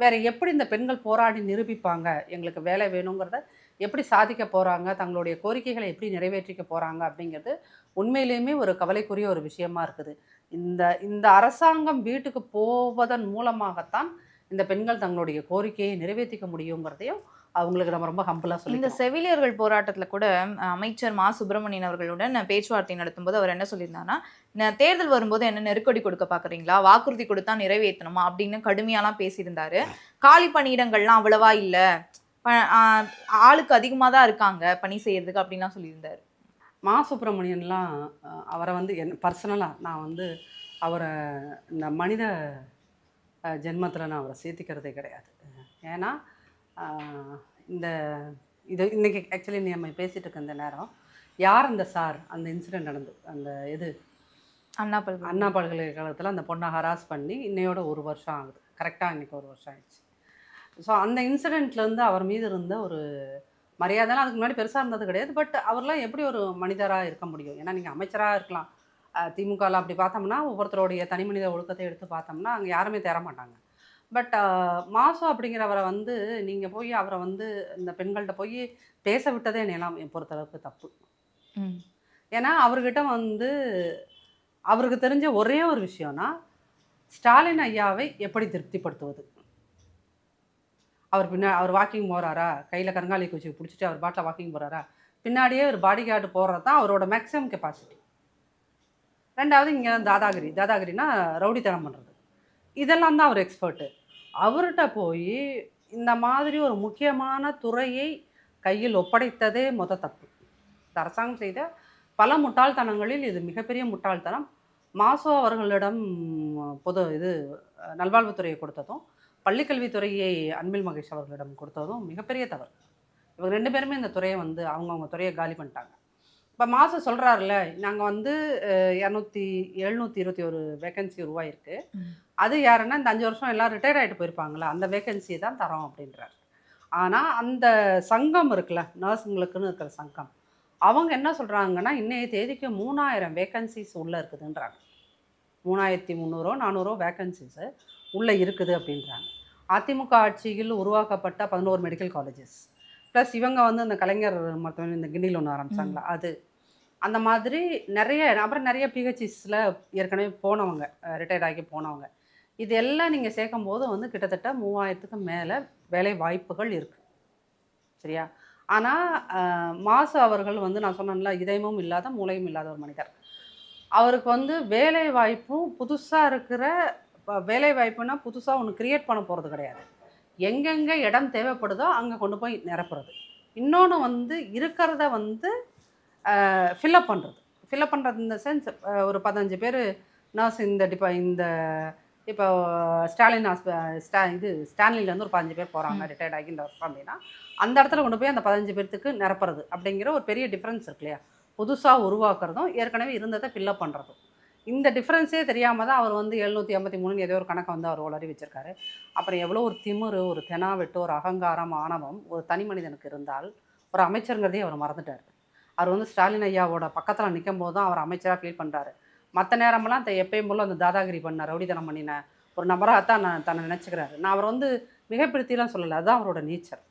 வேறு எப்படி இந்த பெண்கள் போராடி நிரூபிப்பாங்க, எங்களுக்கு வேலை வேணுங்கிறத எப்படி சாதிக்க போகிறாங்க, தங்களுடைய கோரிக்கைகளை எப்படி நிறைவேற்றிக்க போகிறாங்க அப்படிங்கிறது உண்மையிலேயுமே ஒரு கவலைக்குரிய ஒரு விஷயமா இருக்குது. இந்த அரசாங்கம் வீட்டுக்கு போவதன் மூலமாகத்தான் இந்த பெண்கள் தங்களுடைய கோரிக்கையை நிறைவேற்றிக்க முடியுங்கிறதையும் அவங்களுக்கு நம்ம ரொம்ப ஹம்பிளாக சொல்லி. இந்த செவிலியர்கள் போராட்டத்தில் கூட அமைச்சர் மா சுப்பிரமணியன் அவர்களுடன் பேச்சுவார்த்தை நடத்தும்போது அவர் என்ன சொல்லியிருந்தாருன்னா, தேர்தல் வரும்போது என்ன நெருக்கடி கொடுக்க பார்க்குறீங்களா, வாக்குறுதி கொடுத்தா நிறைவேற்றணுமா அப்படின்னு கடுமையாலாம் பேசியிருந்தாரு. காலி பணியிடங்கள்லாம் அவ்வளவா இல்லை, ஆளுக்கு அதிகமாக தான் இருக்காங்க பணி செய்யறதுக்கு அப்படின்லாம் சொல்லியிருந்தார். மா சுப்பிரமணியன்லாம் அவரை வந்து பர்சனலாக நான் வந்து அவரை இந்த மனித ஜென்மத்தில் நான் அவரை சேர்த்திக்கிறதே கிடையாது. ஏன்னா இது இன்றைக்கி ஆக்சுவலி நம்ம பேசிகிட்டு இருக்க இந்த நேரம் யார் அந்த சார் அந்த இன்சிடெண்ட் நடந்து அந்த அண்ணா பல்கலைக்கழகத்தில் அந்த பொண்ணை ஹராஸ் பண்ணி இன்னையோட 1 வருஷம் ஆகுது. கரெக்டாக இன்றைக்கி 1 வருஷம் ஆயிடுச்சு. ஸோ அந்த இன்சிடெண்ட்லேருந்து அவர் மீது இருந்த ஒரு மரியாதைலாம் அதுக்கு முன்னாடி பெருசாக இருந்தது கிடையாது. பட் அவர்லாம் எப்படி ஒரு மனிதராக இருக்க முடியும்? ஏன்னா நீங்கள் அமைச்சராக இருக்கலாம், திமுகவில் அப்படி பார்த்தோம்னா ஒவ்வொருத்தருடைய தனி மனித ஒழுக்கத்தை எடுத்து பார்த்தோம்னா அங்கே யாருமே தேர மாட்டாங்க. பட் மாசு அப்படிங்கிறவரை வந்து நீங்கள் போய் அவரை வந்து இந்த பெண்கள்கிட்ட போய் பேச விட்டதே என்னெல்லாம் என் பொறுத்தளவுக்கு தப்பு. ஏன்னா அவர்கிட்ட வந்து அவருக்கு தெரிஞ்ச ஒரே ஒரு விஷயம்னா ஸ்டாலின் ஐயாவை எப்படி திருப்திப்படுத்துவது. அவர் வாக்கிங் போகிறாரா, கையில் கருங்காலி குச்சி பிடிச்சிட்டு அவர் பாட்டில் வாக்கிங் போகிறாரா, பின்னாடியே ஒரு பாடி கார்டு போடுறது தான் அவரோட மேக்ஸிமம் கெப்பாசிட்டி. 2வது இங்கே தாதாகிரினா ரவுடித்தனம் பண்ணுறது, இதெல்லாம் தான் அவர் எக்ஸ்பர்ட்டு. அவர்கிட்ட போய் இந்த மாதிரி ஒரு முக்கியமான துறையை கையில் ஒப்படைத்ததே தப்பு. இந்த அரசாங்கம் செய்த பல முட்டாள்தனங்களில் இது மிகப்பெரிய முட்டாள்தனம். மாசு அவர்களிடம் நல்வாழ்வுத்துறையை கொடுத்ததும் பள்ளிக்கல்வித்துறையை அன்பில் மகேஷ் அவர்களிடம் கொடுத்ததும் மிகப்பெரிய தவறு. இவங்க 2 பேருமே இந்த துறையை வந்து அவங்கவுங்க துறையை காலி பண்ணிட்டாங்க. இப்போ மாசு சொல்கிறாருல, நாங்கள் வந்து 721 வேகன்சி உருவாயிருக்கு. அது யாருன்னா இந்த 5 வருஷம் எல்லாம் ரிட்டையர்ட் ஆகிட்டு போயிருப்பாங்களா, அந்த வேகன்சியை தான் தரோம் அப்படின்றார். ஆனால் அந்த சங்கம் இருக்குல்ல, நர்ஸுங்களுக்குன்னு இருக்கிற சங்கம், அவங்க என்ன சொல்கிறாங்கன்னா, இன்னைய தேதிக்கு 3000 வேக்கன்சிஸ் உள்ளே இருக்குதுன்றாங்க. 3300 400 வேக்கன்சிஸு உள்ளே இருக்குது அப்படின்றாங்க. அதிமுக ஆட்சியில் உருவாக்கப்பட்ட 11 மெடிக்கல் காலேஜஸ் ப்ளஸ் இவங்க வந்து அந்த கலைஞர் மருத்துவமனை இந்த கிண்டியில் ஒன்று ஆரம்பித்தாங்களா அது, அந்த மாதிரி நிறைய, அப்புறம் நிறைய பிஹெச்சிஸில் ஏற்கனவே போனவங்க, ரிட்டையர்ட் ஆகி போனவங்க, இது எல்லாம் நீங்கள் சேர்க்கும்போது வந்து கிட்டத்தட்ட 3000க்கு மேலே வேலை வாய்ப்புகள் இருக்குது. சரியா? ஆனால் மாசு அவர்கள் வந்து நான் சொன்னேன்ல, இதயமும் இல்லாத மூளையும் இல்லாத ஒரு மனிதர். அவருக்கு வந்து வேலை வாய்ப்பும் புதுசாக இருக்கிற வேலை வாய்ப்புனா புதுசாக ஒன்று கிரியேட் பண்ண போகிறது கிடையாது. எங்கெங்கே இடம் தேவைப்படுதோ அங்கே கொண்டு போய் நிரப்புறது. இன்னொன்று வந்து இருக்கிறத வந்து ஃபில்லப் பண்ணுறது இந்த சென்ஸ், ஒரு 15 பேர் நர்ஸ் இந்த இப்போ ஸ்டாலின் ஸ்டான்லிலேருந்து ஒரு 15 பேர் போகிறாங்க ரிட்டையர்ட் ஆகி இந்த வருஷம் அப்படின்னா, அந்த இடத்துல கொண்டு போய் அந்த 15 பேர்த்துக்கு நிரப்புறது அப்படிங்கிற ஒரு பெரிய டிஃப்ரென்ஸ் இருக்கு இல்லையா? புதுசாக உருவாக்குறதும் ஏற்கனவே இருந்ததை ஃபில்லப் பண்ணுறதும். இந்த டிஃப்ரென்ஸே தெரியாமல் தான் அவர் வந்து 753 ஏதோ ஒரு கணக்கை வந்து அவர் உளறி வச்சுருக்காரு. அப்புறம் எவ்வளோ ஒரு திமிரு, ஒரு தெனாவெட்டு, ஒரு அகங்காரம், ஆணவம் ஒரு தனி மனிதனுக்கு இருந்தால் ஒரு அமைச்சருங்கிறதே அவர் மறந்துட்டார். அவர் வந்து ஸ்டாலின் ஐயாவோட பக்கத்தில் நிற்கும் போது தான் அவர் அமைச்சராக ஃபீல் பண்ணுறாரு. மற்ற நேரமெல்லாம் எப்பயும் போல அந்த தாதாகிரி பண்ண ரவுடித்தனம் பண்ணின ஒரு நபராகத்தான் தன்னை நினச்சிக்கிறாரு. நான் அவர் வந்து மிகப்படுத்திலாம் சொல்லலை, அதுதான் அவரோட நேச்சர்.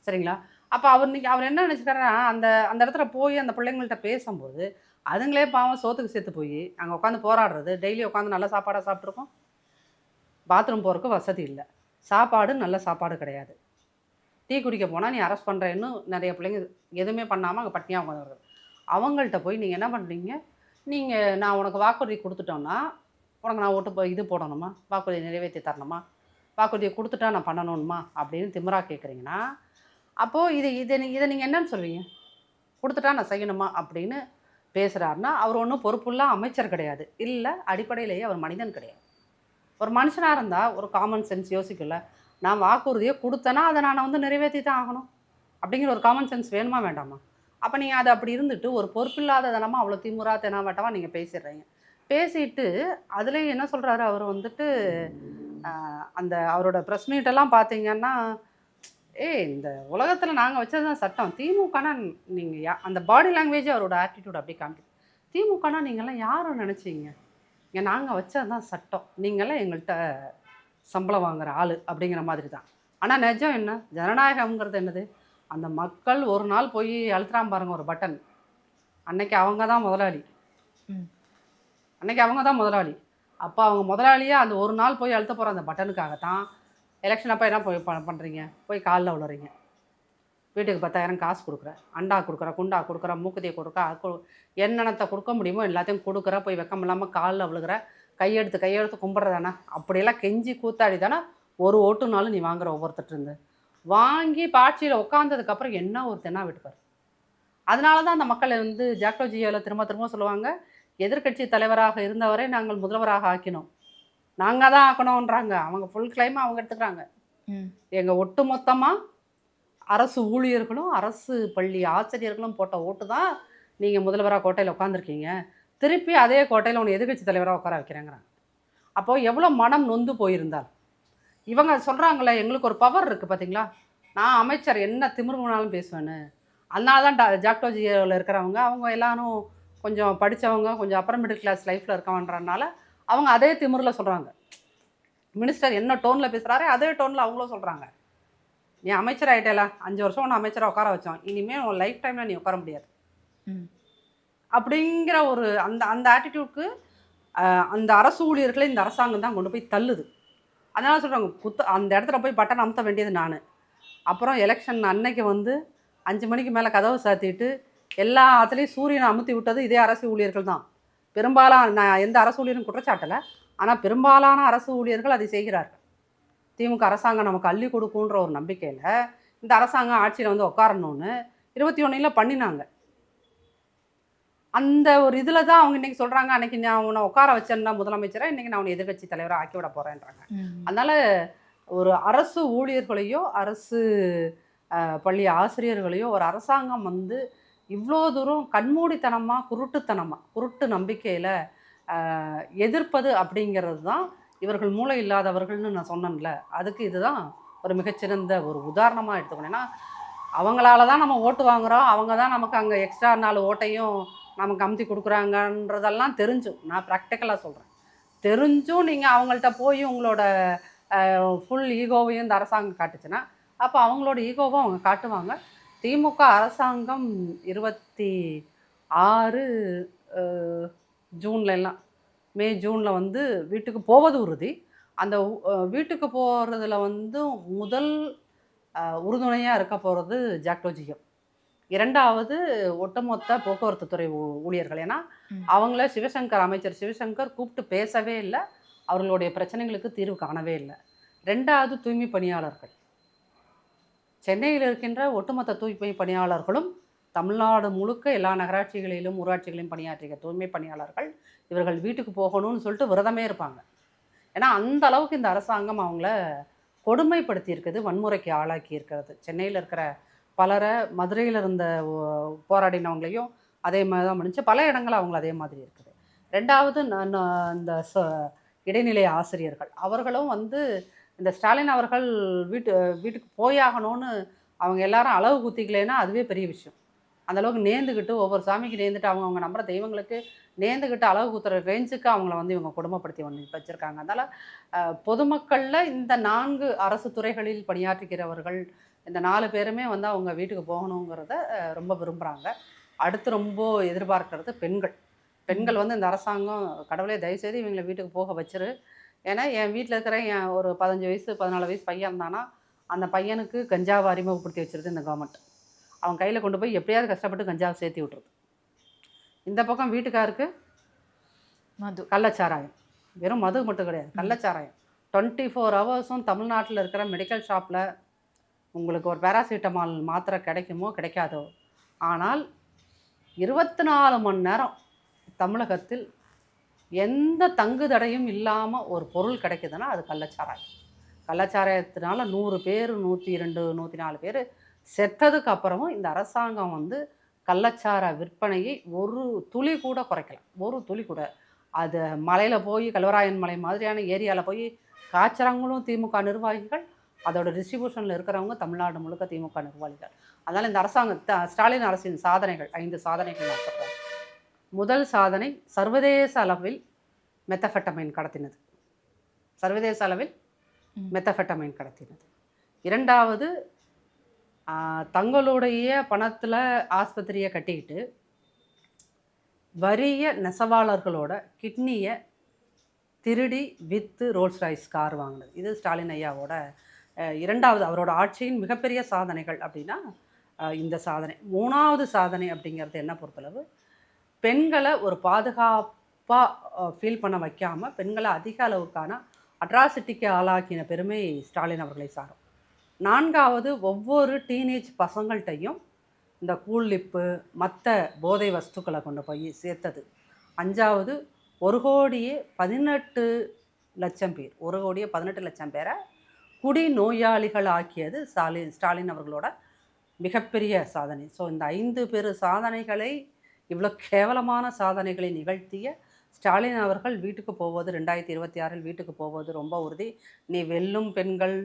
சரிங்களா? அப்போ அவர் என்ன நினச்சிக்கிறாருன்னா, அந்த இடத்துல போய் அந்த பிள்ளைங்கள்ட்ட பேசும்போது அதுங்களே பாவம் சோத்துக்கு சேர்த்து போய் அங்கே உட்காந்து போராடுறது, டெய்லி உட்காந்து நல்ல சாப்பாடாக சாப்பிட்ருக்கோம், பாத்ரூம் போகிறதுக்கு வசதி இல்லை, சாப்பாடு நல்ல சாப்பாடு கிடையாது, டீ குடிக்க போனால் நீ அரெஸ்ட் பண்ணுறேன்னு நிறைய பிள்ளைங்க எதுவுமே பண்ணாமல் அங்கே பட்டினியாக உட்காந்து. அவங்கள்ட்ட போய் நீங்கள் என்ன பண்ணுறீங்க, நான் உனக்கு வாக்குறுதி கொடுத்துட்டோன்னா உனக்கு நான் இது போடணுமா, வாக்குறுதியை நிறைவேற்றி தரணுமா, வாக்குறுதியை கொடுத்துட்டா நான் பண்ணணுமா அப்படின்னு திமிரா கேட்குறீங்கன்னா, அப்போது இதை நீங்கள் என்னன்னு சொல்வீங்க? கொடுத்துட்டா நான் செய்யணுமா அப்படின்னு பேசுகிறாருன்னா அவர் ஒன்றும் பொறுப்புள்ள அமைச்சர் கிடையாது, இல்லை அடிப்படையிலேயே அவர் மனிதன் கிடையாது. ஒரு மனுஷனாக இருந்தால் ஒரு காமன் சென்ஸ் யோசிக்கல, நான் வாக்குறுதியை கொடுத்தேன்னா அதை நான் வந்து நிறைவேற்றி தான் ஆகணும் அப்படிங்கிற ஒரு காமன் சென்ஸ் வேணுமா வேண்டாமா? அப்போ நீங்கள் அது அப்படி இருந்துட்டு ஒரு பொறுப்பில்லாத தினமாக அவ்வளோ திமுறா தெனாவட்டமாக நீங்கள் பேசிடுறீங்க. பேசிட்டு அதுலேயும் என்ன சொல்கிறாரு அவர் வந்துட்டு, அந்த அவரோட ப்ரெஸ் மீட்டெல்லாம் பார்த்தீங்கன்னா, இந்த உலகத்தில் நாங்கள் வச்சது தான் சட்டம், திமுகனா நீங்கள் அந்த பாடி லாங்குவேஜ் அவரோட ஆட்டிடியூட் அப்படி காமிக்குது. திமுகனா நீங்கள்லாம் யாரும் நினச்சிங்க, நாங்கள் வச்சது தான் சட்டம், நீங்கள்லாம் எங்கள்கிட்ட சம்பளம் வாங்குகிற ஆள் அப்படிங்கிற மாதிரி தான். ஆனால் நிஜம் என்ன, ஜனநாயகம்ங்கிறது என்னது, அந்த மக்கள் ஒரு நாள் போய் அழுத்துறாம பாருங்க ஒரு பட்டன், அன்னைக்கு அவங்க தான் முதலாளி, அப்போ அவங்க முதலாளியாக அந்த ஒரு நாள் போய் அழுத்த போகிற அந்த பட்டனுக்காகத்தான் எலெக்ஷன் அப்போ என்ன போய் பண்ணுறீங்க, போய் காலில் விழுறீங்க, வீட்டுக்கு 10,000 காசு கொடுக்குற, அண்டா கொடுக்குற, குண்டா கொடுக்குற, மூக்குத்தியை கொடுக்க, என்னென்னத்தை கொடுக்க முடியுமோ எல்லாத்தையும் கொடுக்குற, போய் வெக்கம் இல்லாமல் காலில் விழுகிற, கையெடுத்து கும்பிட்றதானே, அப்படியெல்லாம் கெஞ்சி கூத்தாடி தானே ஒரு ஓட்டுனாலும் நீ வாங்குற ஒவ்வொருத்தட்டு இருந்து வாங்கி ஆட்சியில் உட்காந்ததுக்கப்புறம் என்ன ஒரு தென்னா விட்டுப்பார். அதனால தான் அந்த மக்கள் வந்து ஜாக்டோஜியோவில் திரும்ப சொல்லுவாங்க, எதிர்க்கட்சி தலைவராக இருந்தவரை நாங்கள் முதல்வராக ஆக்கினோம், நாங்கள் தான் ஆக்கணுன்றாங்க. அவங்க ஃபுல் கிளைம் அவங்க எடுத்துக்கிறாங்க. எங்கள் ஒட்டு மொத்தமாக அரசு ஊழியர்களும் அரசு பள்ளி ஆசிரியர்களும் போட்ட ஓட்டு தான் நீங்கள் முதல்வராக கோட்டையில் உட்காந்துருக்கீங்க, திருப்பி அதே கோட்டையில் உன்னை எதிர்க்கட்சி தலைவராக உட்கார வைக்கிறேங்கிறாங்க. அப்போது எவ்வளோ மனம் நொந்து போயிருந்தால். இவங்க சொல்கிறாங்களே எங்களுக்கு ஒரு பவர் இருக்குது பார்த்தீங்களா, நான் அமைச்சர் என்ன திமிர்னாலும் பேசுவேன்னு. அதனால தான் ஜாக்டோஜியோவில் இருக்கிறவங்க அவங்க எல்லாரும் கொஞ்சம் படித்தவங்க, கொஞ்சம் அப்பர் மிடில் கிளாஸ் லைஃப்பில் இருக்கவன்றனால அவங்க அதே திமிரில் சொல்கிறாங்க. மினிஸ்டர் என்ன டோனில் பேசுகிறாரே அதே டோனில் அவங்களும் சொல்கிறாங்க, நீ அமைச்சர் ஆகிட்டேல, 5 வருஷம் ஒன்று அமைச்சராக உட்கார வச்சோம், இனிமேல் உன் லைஃப் டைமில் நீ உட்கார முடியாது அப்படிங்கிற ஒரு அந்த ஆட்டிடியூட்க்கு அந்த அரசு ஊழியர்களை இந்த அரசாங்கம் தான் கொண்டு போய் தள்ளுது. அதனால சொல்கிறாங்க, அந்த இடத்துல போய் பட்டன் அமுத்த வேண்டியது நான். அப்புறம் எலெக்ஷன் அன்னைக்கு வந்து 5 மணிக்கு மேலே கதவு சாத்திட்டு எல்லா அதுலேயும் சூரியனை அமுத்தி விட்டது இதே அரசு ஊழியர்கள் தான். பெரும்பாலான, நான் எந்த அரசு ஊழியரும் குற்றச்சாட்டலை, ஆனால் பெரும்பாலான அரசு ஊழியர்கள் அதை செய்கிறார்கள். திமுக அரசாங்கம் நமக்கு அள்ளி கொடுக்குன்ற ஒரு நம்பிக்கையில் இந்த அரசாங்கம் ஆட்சியில் வந்து உட்காரணும்னு 21 பண்ணினாங்க. அந்த ஒரு இதில் தான் அவங்க இன்றைக்கி சொல்கிறாங்க, அன்றைக்கி நான் உன்னை உட்கார வச்சேன்னா முதலமைச்சராக, இன்றைக்கி நான் உன்னை எதிர்க்கட்சி தலைவராக ஆக்கி விட போகிறேன்றாங்க. அதனால் ஒரு அரசு ஊழியர்களையோ அரசு பள்ளி ஆசிரியர்களையோ ஒரு அரசாங்கம் வந்து இவ்வளோ தூரம் கண்மூடித்தனமாக குருட்டு நம்பிக்கையில் எதிர்ப்பது அப்படிங்கிறது தான் இவர்கள் மூளை இல்லாதவர்கள்னு நான் சொன்னேன்ல, அதுக்கு இதுதான் ஒரு மிகச்சிறந்த ஒரு உதாரணமாக எடுத்துக்கணும். ஏன்னா அவங்களால தான் நம்ம ஓட்டு வாங்குகிறோம், அவங்க தான் நமக்கு அங்கே எக்ஸ்ட்ரா 4 ஓட்டையும் நமக்கு அமுத்தி கொடுக்குறாங்கன்றதெல்லாம் தெரிஞ்சும், நான் ப்ராக்டிக்கலாக சொல்கிறேன், தெரிஞ்சும் நீங்கள் அவங்கள்ட்ட போய் உங்களோட ஃபுல் ஈகோவையும் இந்த அரசாங்கம் காட்டுச்சுன்னா அப்போ அவங்களோட ஈகோவை அவங்க காட்டுவாங்க. திமுக அரசாங்கம் 26 ஜூன்லலாம் மே ஜூனில் வந்து வீட்டுக்கு போவது உறுதி. அந்த வீட்டுக்கு போகிறதுல வந்து முதல் உறுதுணையாக இருக்க போகிறது ஜாக்டோஜியம், இரண்டாவது ஒட்டுமொத்த போக்குவரத்து துறை ஊழியர்கள். ஏன்னா அவங்கள சிவசங்கர், அமைச்சர் சிவசங்கர் கூப்பிட்டு பேசவே இல்லை, அவர்களுடைய பிரச்சனைகளுக்கு தீர்வு காணவே இல்லை. ரெண்டாவது தூய்மை பணியாளர்கள், சென்னையில் இருக்கின்ற ஒட்டுமொத்த தூய்மை பணியாளர்களும் தமிழ்நாடு முழுக்க எல்லா நகராட்சிகளிலும் ஊராட்சிகளிலும் பணியாற்றிய தூய்மை பணியாளர்கள் இவர்கள் வீட்டுக்கு போகணும்னு சொல்லிட்டு விரதமே இருப்பாங்க. ஏன்னா அந்த அளவுக்கு இந்த அரசாங்கம் அவங்கள கொடுமைப்படுத்தி இருக்குது, வன்முறைக்கு ஆளாக்கி இருக்கிறது. சென்னையில் இருக்கிற பலரை, மதுரையில் இருந்த போராடினவங்களையும் அதே மாதிரி தான் முடிஞ்சு, பல இடங்கள் அவங்கள அதே மாதிரி இருக்குது. ரெண்டாவது இந்த இடைநிலை ஆசிரியர்கள், அவர்களும் வந்து இந்த ஸ்டாலின் அவர்கள் வீட்டுக்கு போயாகணும்னு அவங்க எல்லாரும் அளவு குத்திக்கலைன்னா அதுவே பெரிய விஷயம். அந்தளவுக்கு நேர்ந்துக்கிட்டு ஒவ்வொரு சாமிக்கு நேர்ந்துட்டு அவங்க நம்புற தெய்வங்களுக்கு நேர்ந்துக்கிட்டு அளவு குத்துற ரேஞ்சுக்கு அவங்கள வந்து இவங்க கொடுமைப்படுத்தி வச்சுருக்காங்க. அதனால் பொதுமக்களில் இந்த 4 அரசு துறைகளில் பணியாற்றுகிறவர்கள் இந்த 4 பேருமே வந்து அவங்க வீட்டுக்கு போகணுங்கிறத ரொம்ப விரும்புகிறாங்க. அடுத்து ரொம்ப எதிர்பார்க்கறது பெண்கள் வந்து இந்த அரசாங்கம் கடவுளே தயவுசெய்து இவங்களை வீட்டுக்கு போக வச்சிரு. ஏன்னா என் வீட்டில் இருக்கிற என் ஒரு 15 வயசு 14 வயசு பையன் இருந்தானா அந்த பையனுக்கு கஞ்சாவை அறிமுகப்படுத்தி வச்சிருது இந்த கவர்மெண்ட். அவன் கையில் கொண்டு போய் எப்படியாவது கஷ்டப்பட்டு கஞ்சாவை சேர்த்தி விட்டுருது. இந்த பக்கம் வீட்டுக்காருக்கு மது, கள்ளச்சாராயம், வெறும் மது மட்டும் கிடையாது, கள்ளச்சாராயம் 24 ஹவர்ஸும் தமிழ்நாட்டில் இருக்கிற மெடிக்கல் ஷாப்பில் உங்களுக்கு ஒரு பேராசிட்டமால் மாத்திரை கிடைக்குமோ கிடைக்காதோ, ஆனால் 24 மணி நேரம் தமிழகத்தில் எந்த தங்கு தடையும் இல்லாமல் ஒரு பொருள் கிடைக்குதுன்னா அது கள்ளச்சாராயம். கள்ளச்சாராயத்தினால 100 பேர், 102, 104 பேர் செத்ததுக்கு அப்புறமும் இந்த அரசாங்கம் வந்து கள்ளச்சார விற்பனையை ஒரு துளி கூட குறைக்கலாம், ஒரு துளி கூட. அது மலையில் போய் கல்வராயன் மலை மாதிரியான ஏரியாவில் போய் காய்ச்சறவங்களும் திமுக நிர்வாகிகள், அதோட டிஸ்ட்ரிபியூஷனில் இருக்கிறவங்க தமிழ்நாடு முழுக்க திமுக நிர்வாகிகள். அதனால் இந்த அரசாங்கம் ஸ்டாலின் அரசின் சாதனைகள் 5 சாதனைகள் நான் சொல்கிறேன். முதல் சாதனை, சர்வதேச அளவில் மெத்தஃபெட்டமைன் கடத்தினது, சர்வதேச அளவில் மெத்தஃபெட்டமைன் கடத்தினது. இரண்டாவது, தங்களுடைய பணத்தில் ஆஸ்பத்திரியை கட்டிக்கிட்டு வறிய நெசவாளர்களோட கிட்னியை திருடி விற்று ரோல்ஸ் ராய்ஸ் கார் வாங்கினது. இது ஸ்டாலின் ஐயாவோட இரண்டாவது அவரோட ஆட்சியின் மிகப்பெரிய சாதனைகள் அப்படின்னா இந்த சாதனை. மூணாவது சாதனை அப்படிங்கிறது என்ன பொறுத்தளவு, பெண்களை ஒரு பாதுகாப்பாக ஃபீல் பண்ண வைக்காமல் பெண்களை அதிக அளவுக்கான அட்ராசிட்டிக்கு ஆளாக்கின பெருமை ஸ்டாலின் அவர்களை சாரும். நான்காவது, ஒவ்வொரு டீனேஜ் பசங்கள்கிட்டையும் இந்த கூழ்லிப்பு மற்ற போதை வஸ்துக்களை கொண்டு போய் சேர்த்தது. அஞ்சாவது, 1,18,00,000 பேர், 1,18,00,000 பேரை குடி நோயாளிகள் ஆக்கியது ஸ்டாலின் அவர்களோட மிகப்பெரிய சாதனை. ஸோ இந்த 5 பெரு சாதனைகளை, இவ்வளோ கேவலமான சாதனைகளை நிகழ்த்திய ஸ்டாலின் அவர்கள் வீட்டுக்கு போவது 2026 வீட்டுக்கு போவது ரொம்ப உறுதி. நீ வெல்லும் பெண்கள்,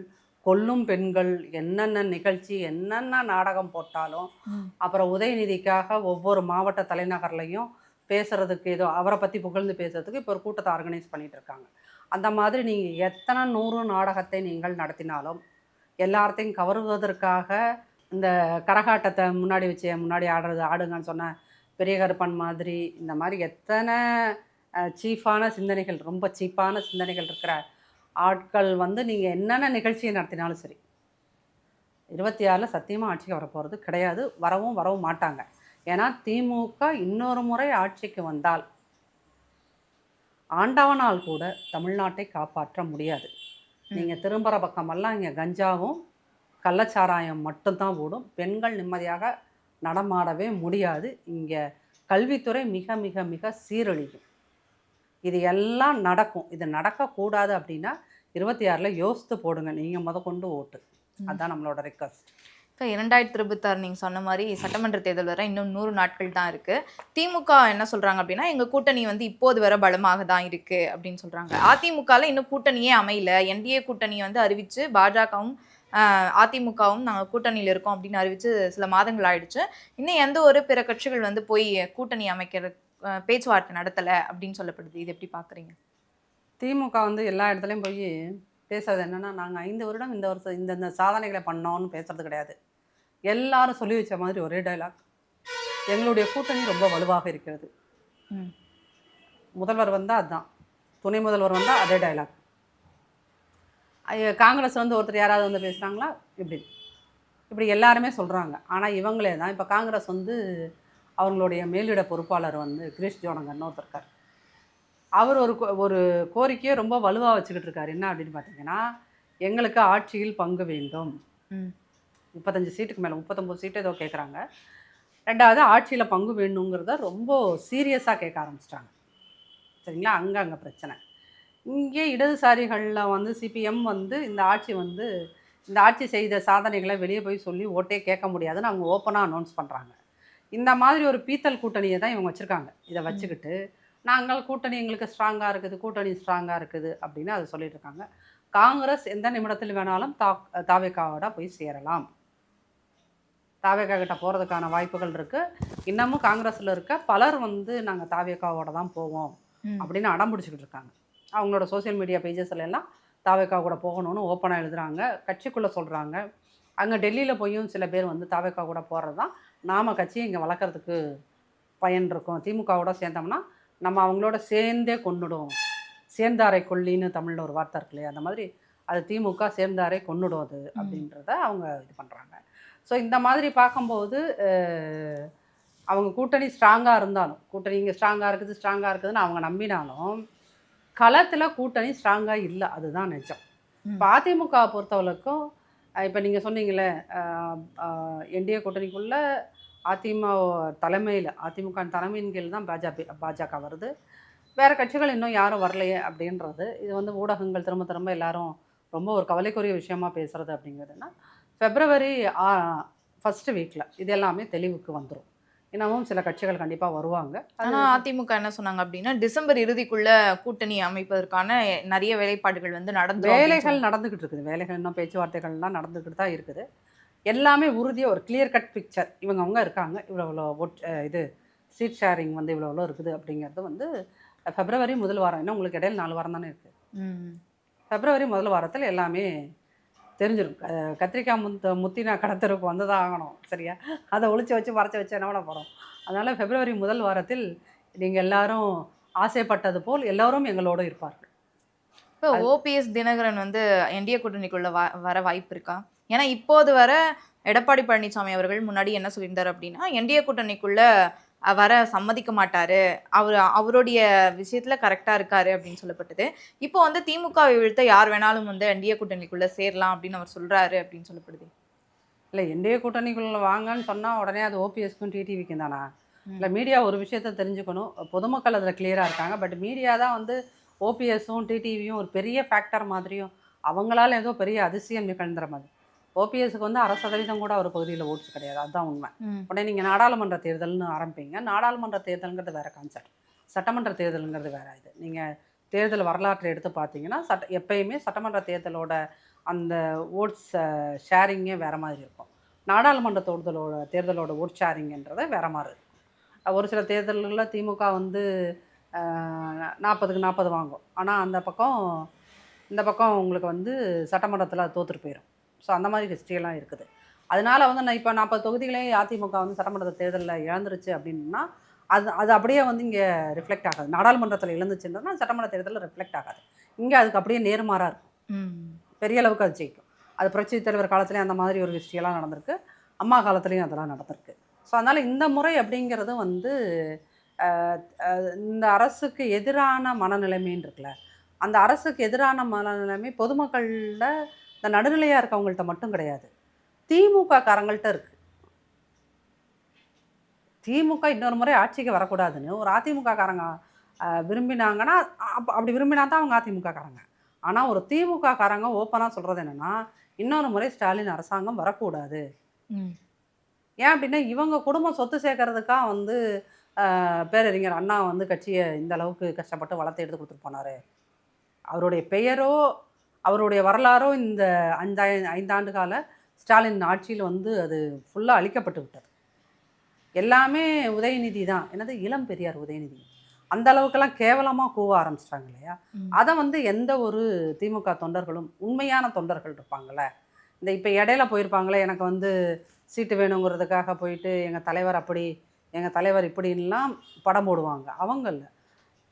கொல்லும் பெண்கள், என்னென்ன நிகழ்ச்சி, என்னென்ன நாடகம் போட்டாலும், அப்புறம் உதயநிதிக்காக ஒவ்வொரு மாவட்ட தலைநகர்லையும் பேசுகிறதுக்கு, ஏதோ அவரை பற்றி புகழ்ந்து பேசுறதுக்கு இப்போ ஒரு கூட்டத்தை ஆர்கனைஸ் பண்ணிகிட்டு இருக்காங்க. அந்த மாதிரி நீங்கள் எத்தனை 100 நாடகத்தை நீங்கள் நடத்தினாலும் எல்லாத்தையும் கவருவதற்காக இந்த கரகாட்டத்தை முன்னாடி ஆடுங்கன்னு சொன்ன பெரிய கருப்பன் மாதிரி இந்த மாதிரி எத்தனை சீப்பான சிந்தனைகள், ரொம்ப சீப்பான சிந்தனைகள் இருக்கிற ஆட்கள் வந்து நீங்கள் என்னென்ன நிகழ்ச்சியை நடத்தினாலும் சரி 26 சத்தியமாக ஆட்சிக்கு வரப்போகிறது கிடையாது, வரவும் மாட்டாங்க. ஏன்னா திமுக இன்னொரு முறை ஆட்சிக்கு வந்தால் ஆண்டவனால் கூட தமிழ்நாட்டை காப்பாற்ற முடியாது. நீங்கள் திரும்புகிற பக்கமெல்லாம் இங்கே கஞ்சாவும் கள்ளச்சாராயம் மட்டும்தான் ஓடும், பெண்கள் நிம்மதியாக நடமாடவே முடியாது. இங்கே கல்வித்துறை மிக மிக மிக சீரழியும். இது எல்லாம் நடக்கும். இது நடக்கக்கூடாது அப்படின்னா 26 யோசித்து போடுங்க, நீங்கள் கொண்டு ஓட்டு. அதுதான் நம்மளோட ரிக்வஸ்ட். இப்போ 2026 நீங்கள் சொன்ன மாதிரி சட்டமன்ற தேர்தல் வர இன்னும் 100 நாட்கள் தான் இருக்குது. திமுக என்ன சொல்கிறாங்க அப்படின்னா, எங்கள் கூட்டணி வந்து இப்போது வர பலமாக தான் இருக்குது அப்படின்னு சொல்கிறாங்க. அதிமுகவில் இன்னும் கூட்டணியே அமையல, என்டிஏ கூட்டணி வந்து அறிவித்து பாஜகவும் அதிமுகவும் நாங்கள் கூட்டணியில் இருக்கோம் அப்படின்னு அறிவித்து சில மாதங்கள் ஆயிடுச்சு. இன்னும் எந்த ஒரு பிற கட்சிகள் வந்து போய் கூட்டணி அமைக்கிற பேச்சுவார்த்தை நடத்தலை அப்படின்னு சொல்லப்படுது. இது எப்படி பார்க்குறீங்க? திமுக வந்து எல்லா இடத்துலையும் போய் பேசுறது என்னென்னா, நாங்கள் 5 வருடம் இந்த வருஷம் இந்த சாதனைகளை பண்ணோன்னு பேசுறது கிடையாது. எல்லாரும் சொல்லி வச்ச மாதிரி ஒரே டைலாக், எங்களுடைய கூட்டணி ரொம்ப வலுவாக இருக்கிறது. முதல்வர் வந்தால் அதுதான், துணை முதல்வர் வந்தால் அதே டைலாக். காங்கிரஸ் வந்து ஒருத்தர் யாராவது வந்து பேசுகிறாங்களா, இப்படி எல்லாருமே சொல்கிறாங்க. ஆனால் இவங்களே தான் இப்போ காங்கிரஸ் வந்து அவங்களுடைய மேலிட பொறுப்பாளர் வந்து கிரீஷ் ஜோனகர்னு ஒருத்தர் இருக்கார். அவர் ஒரு கோரிக்கையை ரொம்ப வலுவாக வச்சுக்கிட்டு இருக்காரு. என்ன அப்படின்னு பார்த்தீங்கன்னா, எங்களுக்கு ஆட்சியில் பங்கு வேண்டும். 35 சீட்டுக்கு மேலே 39 சீட்டு ஏதோ கேட்குறாங்க. ரெண்டாவது ஆட்சியில் பங்கு வேணுங்கிறத ரொம்ப சீரியஸாக கேட்க ஆரம்பிச்சிட்டாங்க. சரிங்களா? அங்கே பிரச்சனை. இங்கே இடதுசாரிகளில் வந்து சிபிஎம் வந்து இந்த ஆட்சி செய்த சாதனைகளை வெளியே போய் சொல்லி ஓட்டே கேட்க முடியாதுன்னு அவங்க ஓப்பனாக அனௌன்ஸ் பண்ணுறாங்க. இந்த மாதிரி ஒரு பீத்தல் கூட்டணியை தான் இவங்க வச்சுருக்காங்க. இதை வச்சுக்கிட்டு நாங்கள் கூட்டணி எங்களுக்கு ஸ்ட்ராங்காக இருக்குது அப்படின்னு அதை சொல்லிட்டு இருக்காங்க. காங்கிரஸ் எந்த நிமிடத்தில் வேணாலும் தாவேகாவோட போய் சேரலாம். தாவேகா கிட்ட போகிறதுக்கான வாய்ப்புகள் இருக்குது. இன்னமும் காங்கிரஸில் இருக்க பலர் வந்து நாங்கள் தாவேகாவோட தான் போவோம் அப்படின்னு அடம் பிடிச்சிக்கிட்டு இருக்காங்க. அவங்களோட சோசியல் மீடியா பேஜஸ்ல எல்லாம் தாவேகா கூட போகணும்னு ஓப்பனாக எழுதுகிறாங்க, கட்சிக்குள்ளே சொல்கிறாங்க. அங்கே டெல்லியில் போயும் சில பேர் வந்து தாவேகா கூட போகிறது தான் நாம் கட்சியை இங்கே வளர்க்குறதுக்கு பயன் இருக்கும். திமுகவோட சேர்ந்தோம்னா நம்ம அவங்களோட சேர்ந்தே கொன்னுடும். சேர்ந்தாரை கொல்லின்னு தமிழில் ஒரு வார்த்தை இருக்கு இல்லையா, அந்த மாதிரி அது திமுக சேர்ந்தாரை கொன்னுடும் அது அப்படின்றத அவங்க இது பண்ணுறாங்க. ஸோ இந்த மாதிரி பார்க்கும்போது அவங்க கூட்டணி ஸ்ட்ராங்காக இருந்தாலும், கூட்டணி இங்கே ஸ்ட்ராங்காக இருக்குதுன்னு அவங்க நம்பினாலும் களத்தில் கூட்டணி ஸ்ட்ராங்காக இல்லை. அதுதான் நிஜம். இப்போ அதிமுக பொறுத்தவரைக்கும் இப்போ நீங்கள் சொன்னீங்களே, என்டிஏ கூட்டணிக்குள்ளே அதிமுக தலைமையின் கீழ் தான் பாஜக வருது. வேறு கட்சிகள் இன்னும் யாரும் வரலையே அப்படின்றது இது வந்து ஊடகங்கள் திரும்ப எல்லாரும் ரொம்ப ஒரு கவலைக்குரிய விஷயமா பேசுகிறது. அப்படிங்கிறதுனா February 1st வீக்கில் இது எல்லாமே தெளிவுக்கு வந்துடும். இன்னமும் சில கட்சிகள் கண்டிப்பாக வருவாங்க. ஆனால் அதிமுக என்ன சொன்னாங்க அப்படின்னா, டிசம்பர் இறுதிக்குள்ள கூட்டணி அமைப்பதற்கான நிறைய வேலைப்பாடுகள் வந்து நடந்துக்கிட்டு இருக்குது. வேலைகள் இன்னும் பேச்சுவார்த்தைகள்லாம் நடந்துக்கிட்டு தான் இருக்குது. எல்லாமே உறுதியாக ஒரு கிளியர் கட் பிக்சர் இவங்க இருக்காங்க. இவ்வளோ இது சீட் ஷேரிங் வந்து இவ்வளோ இருக்குது அப்படிங்கிறது வந்து February முதல் வாரம். இன்னும் உங்களுக்கு இடையில 4 வாரம் தானே இருக்குது. February முதல் வாரத்தில் எல்லாமே தெரிஞ்சிடும். கத்திரிக்காய் முத்தினா கடத்தருக்கு வந்து தான் ஆகணும். சரியா? அதை ஒளிச்சு வச்சு மறைச்சி வச்சு என்ன பண்ண போகிறோம். அதனால் February முதல் வாரத்தில் நீங்கள் எல்லாரும் ஆசைப்பட்டது போல் எல்லோரும் எங்களோடு இருப்பார்கள். இப்போ ஓபிஎஸ் தினகரன் வந்து என்டிஏ கூட்டணிக்குள்ள வர வாய்ப்பு இருக்கா? ஏன்னா இப்போது வர எடப்பாடி பழனிசாமி அவர்கள் முன்னாடி என்ன சொல்லியிருந்தார் அப்படின்னா, என்டிஏ கூட்டணிக்குள்ள வர சம்மதிக்க மாட்டாரு, அவருடைய விஷயத்துல கரெக்டா இருக்காரு அப்படின்னு சொல்லப்பட்டது. இப்போ வந்து திமுகவை வீழ்த்த யார் வேணாலும் வந்து என்டிஏ கூட்டணிக்குள்ள சேரலாம் அப்படின்னு அவர் சொல்றாரு அப்படின்னு சொல்லப்படுது. இல்லை, என்டிஏ கூட்டணிக்குள்ள வாங்கன்னு சொன்னால் உடனே அது ஓபிஎஸ்க்கும் டிடிவிக்கும் தானா? இல்லை, மீடியா ஒரு விஷயத்த தெரிஞ்சுக்கணும். பொதுமக்கள் அதில் கிளியராக இருக்காங்க. பட் மீடியா தான் வந்து ஓபிஎஸும் டிடிவியும் ஒரு பெரிய ஃபேக்டர் மாதிரியும் அவங்களால ஏதோ பெரிய அதிசயம் நிகழ்ந்துற மாதிரி. ஓபிஎஸ்க்கு வந்து 60% கூட ஒரு பகுதியில் ஓட்ஸ் கிடையாது. அதுதான் உண்மை. உடனே நீங்கள் நாடாளுமன்ற தேர்தல்னு ஆரம்பிப்பீங்க. நாடாளுமன்ற தேர்தலுங்கிறது வேறு கான்செப்ட், சட்டமன்ற தேர்தலுங்கிறது வேறு. இது நீங்கள் தேர்தல் வரலாற்றை எடுத்து பார்த்தீங்கன்னா எப்பயுமே சட்டமன்ற தேர்தலோட அந்த ஓட்ஸ் ஷேரிங்கே வேறு மாதிரி இருக்கும். நாடாளுமன்ற தேர்தலோட ஓட் ஷேரிங்கன்றதை வேறு மாதிரி இருக்கும். ஒரு சில தேர்தல்களில் திமுக வந்து 40க்கு 40 வாங்கும். ஆனால் இந்த பக்கம் உங்களுக்கு வந்து சட்டமன்றத்தில் அது தோற்றுட்டு போயிடும். ஸோ அந்த மாதிரி ஹிஸ்ட்ரியெல்லாம் இருக்குது. அதனால் வந்து நான் இப்போ 40 தொகுதிகளையும் அதிமுக வந்து சட்டமன்ற தேர்தலில் இழந்துருச்சு அப்படின்னா அது அப்படியே வந்து இங்கே ரிஃப்ளெக்ட் ஆகாது. நாடாளுமன்றத்தில் இழந்துச்சுன்றதுனா சட்டமன்ற தேர்தலில் ரிஃப்ளெக்ட் ஆகாது. இங்கே அதுக்கு அப்படியே நேர்மாறாக இருக்கும். பெரிய அளவுக்கு அது ஜெயிக்கும். அது புரட்சி தலைவர் காலத்துலேயும் அந்த மாதிரி ஒரு ஹிஸ்ட்ரியெல்லாம் நடந்திருக்கு. அம்மா காலத்துலேயும் அதெல்லாம் நடந்திருக்கு. ஸோ அதனால் இந்த முறை அப்படிங்கிறது வந்து இந்த அரசுக்கு எதிரான மனநிலைமைன்னு இருக்குல்ல, அந்த அரசுக்கு எதிரான மனநிலைமை பொதுமக்களில் இந்த நடுநிலையாக இருக்கவங்கள்ட்ட மட்டும் கிடையாது, திமுக காரங்கள்ட்ட இருக்குது. திமுக இன்னொரு முறை ஆட்சிக்கு வரக்கூடாதுன்னு ஒரு அதிமுக காரங்க விரும்பினாங்கன்னா அப்படி விரும்பினா தான் அவங்க அதிமுக காரங்க. ஆனால் ஒரு திமுக காரங்க ஓப்பனாக சொல்கிறது என்னென்னா, இன்னொரு முறை ஸ்டாலின் அரசாங்கம் வரக்கூடாது. ஏன் அப்படின்னா இவங்க குடும்பம் சொத்து சேர்க்கறதுக்காக வந்து பேரறிஞர் அண்ணா வந்து கட்சியை இந்த அளவுக்கு கஷ்டப்பட்டு வளர்த்து எடுத்து கொடுத்துட்டு போனார். அவருடைய பெயரோ அவருடைய வரலாறும் இந்த 5 ஆண்டு கால ஸ்டாலின் ஆட்சியில் வந்து அது ஃபுல்லாக அழிக்கப்பட்டு விட்டது. எல்லாமே உதயநிதி தான். என்னது இளம் பெரியார் உதயநிதி அந்த அளவுக்கெல்லாம் கேவலமாக கூவ ஆரம்பிச்சிட்டாங்க இல்லையா? அதை வந்து எந்த ஒரு திமுக தொண்டர்களும், உண்மையான தொண்டர்கள் இருப்பாங்கள்ல, இந்த இப்போ இடையில போயிருப்பாங்களே, எனக்கு வந்து சீட்டு வேணுங்கிறதுக்காக போயிட்டு எங்கள் தலைவர் அப்படி, எங்கள் தலைவர் இப்படின்லாம் படம் போடுவாங்க. அவங்க இல்லை,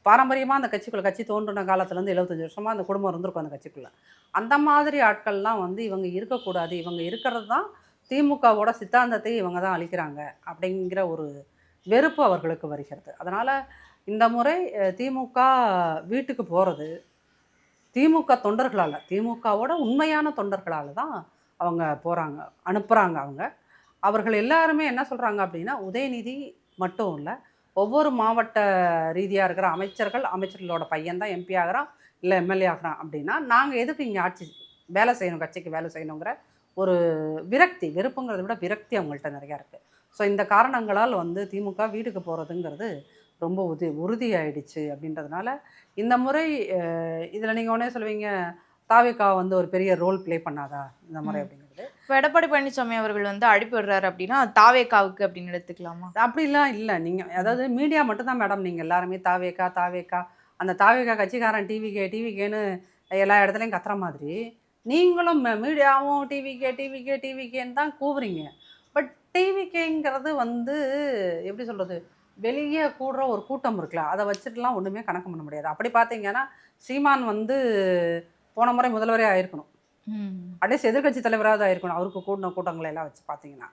பாரம்பரியமாக அந்த கட்சிக்குள்ளே, கட்சி தோன்றின காலத்துலேருந்து 75 வருஷமாக அந்த குடும்பம் இருந்திருக்கும் அந்த கட்சிக்குள்ளே. அந்த மாதிரி ஆட்கள்லாம் வந்து இவங்க இருக்கக்கூடாது, இவங்க இருக்கிறது தான் திமுகவோட சித்தாந்தத்தை இவங்க தான் அளிக்கிறாங்க அப்படிங்கிற ஒரு வெறுப்பு அவர்களுக்கு வருகிறது. அதனால் இந்த முறை திமுக வீட்டுக்கு போகிறது திமுக தொண்டர்களால், திமுகவோட உண்மையான தொண்டர்களால் தான் அவங்க போகிறாங்க, அனுப்புகிறாங்க. அவர்கள் எல்லாருமே என்ன சொல்கிறாங்க அப்படின்னா, உதயநிதி மட்டும் இல்லை, ஒவ்வொரு மாவட்ட ரீதியாக இருக்கிற அமைச்சர்களோட பையன் தான் எம்பி ஆகிறான், இல்லை எம்எல்ஏ ஆகிறான் அப்படின்னா, நாங்கள் எதுக்கு இங்கே ஆட்சி வேலை செய்யணும், கட்சிக்கு வேலை செய்யணுங்கிற ஒரு விரக்தி, வெறுப்புங்கிறத விட விரக்தி அவங்கள்ட்ட நிறையா இருக்குது. ஸோ இந்த காரணங்களால் வந்து திமுக வீட்டுக்கு போகிறதுங்கிறது ரொம்ப உறுதியாயிடுச்சு. அப்படின்றதுனால இந்த முறை இதில் நீங்கள் ஒன்றே சொல்லுவீங்க, தாவேகா வந்து ஒரு பெரிய ரோல் ப்ளே பண்ணாதா இந்த முறை அப்படிங்கிறது. இப்போ எடப்பாடி பழனிசாமி அவர்கள் வந்து அழைப்பு விடுறாரு அப்படின்னா தாவேகாவுக்கு அப்படின்னு எடுத்துக்கலாமா? அப்படிலாம் இல்லை. நீங்கள் அதாவது மீடியா மட்டும்தான் மேடம், நீங்கள் எல்லாருமே தாவேகா அந்த தாவேகா கட்சிக்காரன் டிவிகேன்னு எல்லா இடத்துலையும் கத்துற மாதிரி நீங்களும் மீடியாவும் டிவிகேன்னு தான் கூவுறீங்க. பட் டிவிகேங்கிறது வந்து எப்படி சொல்கிறது, வெளியே கூடுற ஒரு கூட்டம் இருக்குல்ல, அதை வச்சுட்டுலாம் ஒன்றுமே கணக்கு பண்ண முடியாது. அப்படி பார்த்தீங்கன்னா சீமான் வந்து போன முறை முதல்வரே ஆயிருக்கணும், அட்லீஸ்ட் எதிர்கட்சி தலைவராக ஆயிருக்கணும், அவருக்கு கூடின கூட்டங்களை எல்லாம் வச்சு பார்த்தீங்கன்னா.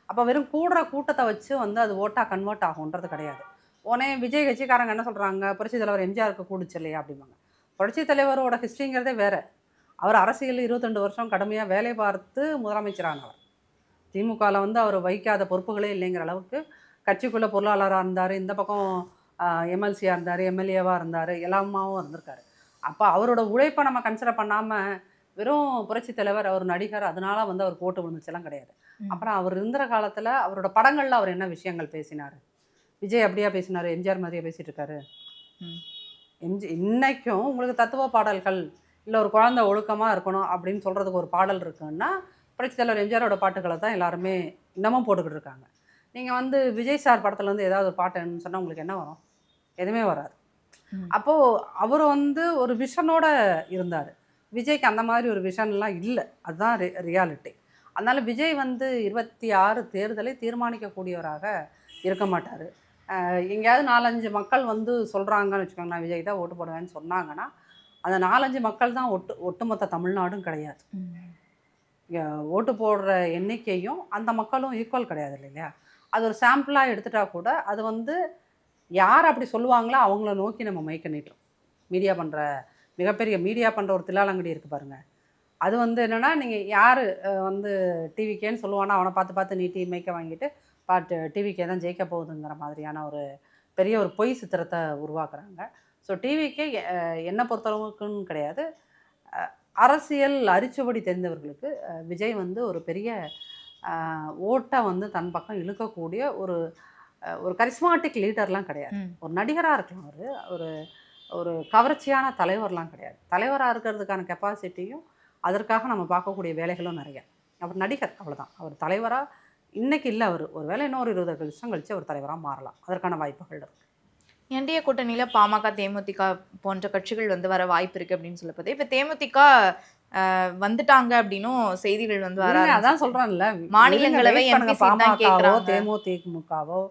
அப்போ வெறும் கூடுற கூட்டத்தை வச்சு வந்து அது ஓட்டாக கன்வெர்ட் ஆகுன்றது கிடையாது. உடனே விஜய் கட்சிக்காரங்க என்ன சொல்கிறாங்க, புரட்சி தலைவர் எம்ஜிஆருக்கு கூடுச்சு இல்லையா அப்படிம்பாங்க. புரட்சி தலைவரோட ஹிஸ்ட்ரிங்கிறதே வேறு. அவர் அரசியலில் 22 வருஷம் கடுமையாக வேலை பார்த்து முதலமைச்சரானவர். திமுகவில் வந்து அவர் வகிக்காத பொறுப்புகளே இல்லைங்கிற அளவுக்கு கட்சிக்குள்ளே பொருளாளராக இருந்தார், இந்த பக்கம் எம்எல்சியாக இருந்தார், எம்எல்ஏவாக இருந்தார், எல்லாமாவும் இருந்திருக்காரு. அப்போ அவரோட உழைப்பை நம்ம கன்சிடர் பண்ணாமல் வெறும் புரட்சி தலைவர், அவர் நடிகர், அதனால வந்து அவர் போட்டு விழுந்துச்செல்லாம் கிடையாது. அப்புறம் அவர் இருந்த காலத்தில் அவரோட படங்களில் அவர் என்ன விஷயங்கள் பேசினார், விஜய் அப்படியா பேசினார், எம்ஜிஆர் மாதிரியே பேசிகிட்டு இருக்காரு. இன்னைக்கும் உங்களுக்கு தத்துவ பாடல்கள், இல்லை ஒரு குழந்தை ஒழுக்கமாக இருக்கணும் அப்படின்னு சொல்கிறதுக்கு ஒரு பாடல் இருக்குன்னா புரட்சி தலைவர் எம்ஜிஆரோட பாட்டுகளை தான் எல்லாருமே இன்னமும் போட்டுக்கிட்டு இருக்காங்க. நீங்கள் வந்து விஜய் சார் படத்தில் வந்து ஏதாவது ஒரு பாட்டுன்னு சொன்னால் உங்களுக்கு என்ன வரும்? எதுவுமே வராது. அப்போது அவர் வந்து ஒரு விஷனோட இருந்தார். விஜய்க்கு அந்த மாதிரி ஒரு விஷன்லாம் இல்லை, அதுதான் ரியாலிட்டி. அதனால் விஜய் வந்து 26 தேர்தலை தீர்மானிக்கக்கூடியவராக இருக்க மாட்டார். எங்கேயாவது 4-5 மக்கள் வந்து சொல்கிறாங்கன்னு வச்சுக்கோங்க, நான் விஜய் தான் ஓட்டு போடுவேன்னு சொன்னாங்கன்னா, அந்த 4-5 மக்கள் தான் ஒட்டுமொத்த தமிழ்நாடும் கிடையாது. ஓட்டு போடுற எண்ணிக்கையும் அந்த மக்களும் ஈக்குவல் கிடையாது இல்லையா? அது ஒரு சாம்பிளாக எடுத்துட்டா கூட அது வந்து யார் அப்படி சொல்லுவாங்களோ அவங்கள நோக்கி நம்ம மைக்க நீட்டுறோம். மிகப்பெரிய மீடியா பண்ணுற ஒரு தில்லாலங்கடி இருக்குது பாருங்கள். அது வந்து என்னென்னா, நீங்கள் யார் வந்து டிவிக்கேன்னு சொல்லுவானா அவனை பார்த்து நீட்டி மைக்க வாங்கிட்டு டிவிக்கே தான் ஜெயிக்க போகுதுங்கிற மாதிரியான ஒரு பெரிய ஒரு பொய் சித்திரத்தை உருவாக்குறாங்க. ஸோ டிவிக்கே என்னை பொறுத்தளவுக்குன்னு கிடையாது, அரசியல் அரிச்சுவடி தெரிந்தவர்களுக்கு விஜய் வந்து ஒரு பெரிய ஓட்டை வந்து தன் பக்கம் இழுக்கக்கூடிய ஒரு கரிஸ்மாட்டிக் லீடர்லாம் கிடையாது. ஒரு நடிகராக இருக்கலாம், ஒரு ஒரு கவர்ச்சியான தலைவர்லாம் கிடையாது. தலைவராக இருக்கிறதுக்கான கெப்பாசிட்டியும் அதற்காக நம்ம பார்க்கக்கூடிய வேலைகளும் நிறைய. அவர் நடிகர், அவ்வளோதான். அவர் தலைவராக இன்றைக்கி இல்லை, அவர் ஒரு வேளை இன்னொரு 20 வருஷம் கழித்து அவர் தலைவராக மாறலாம், அதற்கான வாய்ப்புகள் இருக்குது. என்டிஏ கூட்டணியில் பாமக, தேமுதிக போன்ற கட்சிகள் வந்து வர வாய்ப்பு இருக்குது அப்படின்னு சொல்லப்போது, இப்போ தேமுதிக வந்துட்டாங்க அப்படின்னும் செய்திகள் வந்து வர, அதான் சொல்கிறேன்ல, மாநிலங்களவை பாமகவோ தேமுதிகவோ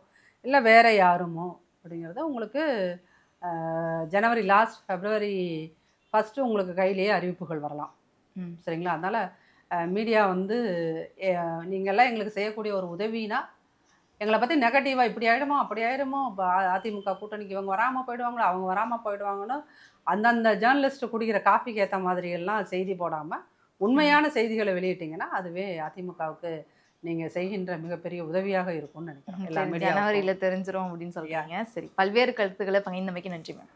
இல்லை வேற யாருமோ அப்படிங்கிறத உங்களுக்கு ஜனவரி லாஸ்ட், February 1 உங்களுக்கு கையிலேயே அறிவிப்புகள் வரலாம். சரிங்களா? அதனால் மீடியா வந்து நீங்கள்லாம் எங்களுக்கு செய்யக்கூடிய ஒரு உதவினா, எங்களை பற்றி நெகட்டிவாக இப்படி ஆகிடுமோ அப்படி ஆகிடுமோ, இப்போ அதிமுக கூட்டணிக்கு இவங்க வராமல் போயிடுவாங்களோ அவங்க வராமல் போயிடுவாங்கன்னு அந்தந்த ஜேர்னலிஸ்ட்டு குடிக்கிற காஃபிக்கு ஏற்ற மாதிரியெல்லாம் செய்தி போடாமல் உண்மையான செய்திகளை வெளியிட்டிங்கன்னா அதுவே அதிமுகவுக்கு நீங்கள் செய்கின்ற மிகப்பெரிய உதவியாக இருக்கும்னு நினைக்கிறேன். ஜனவரியில் தெரிஞ்சிடும் அப்படின்னு சொல்கிறாங்க. சரி, பல்வேறு கருத்துக்களை பகிர்ந்தமைக்கு நன்றி மேம்.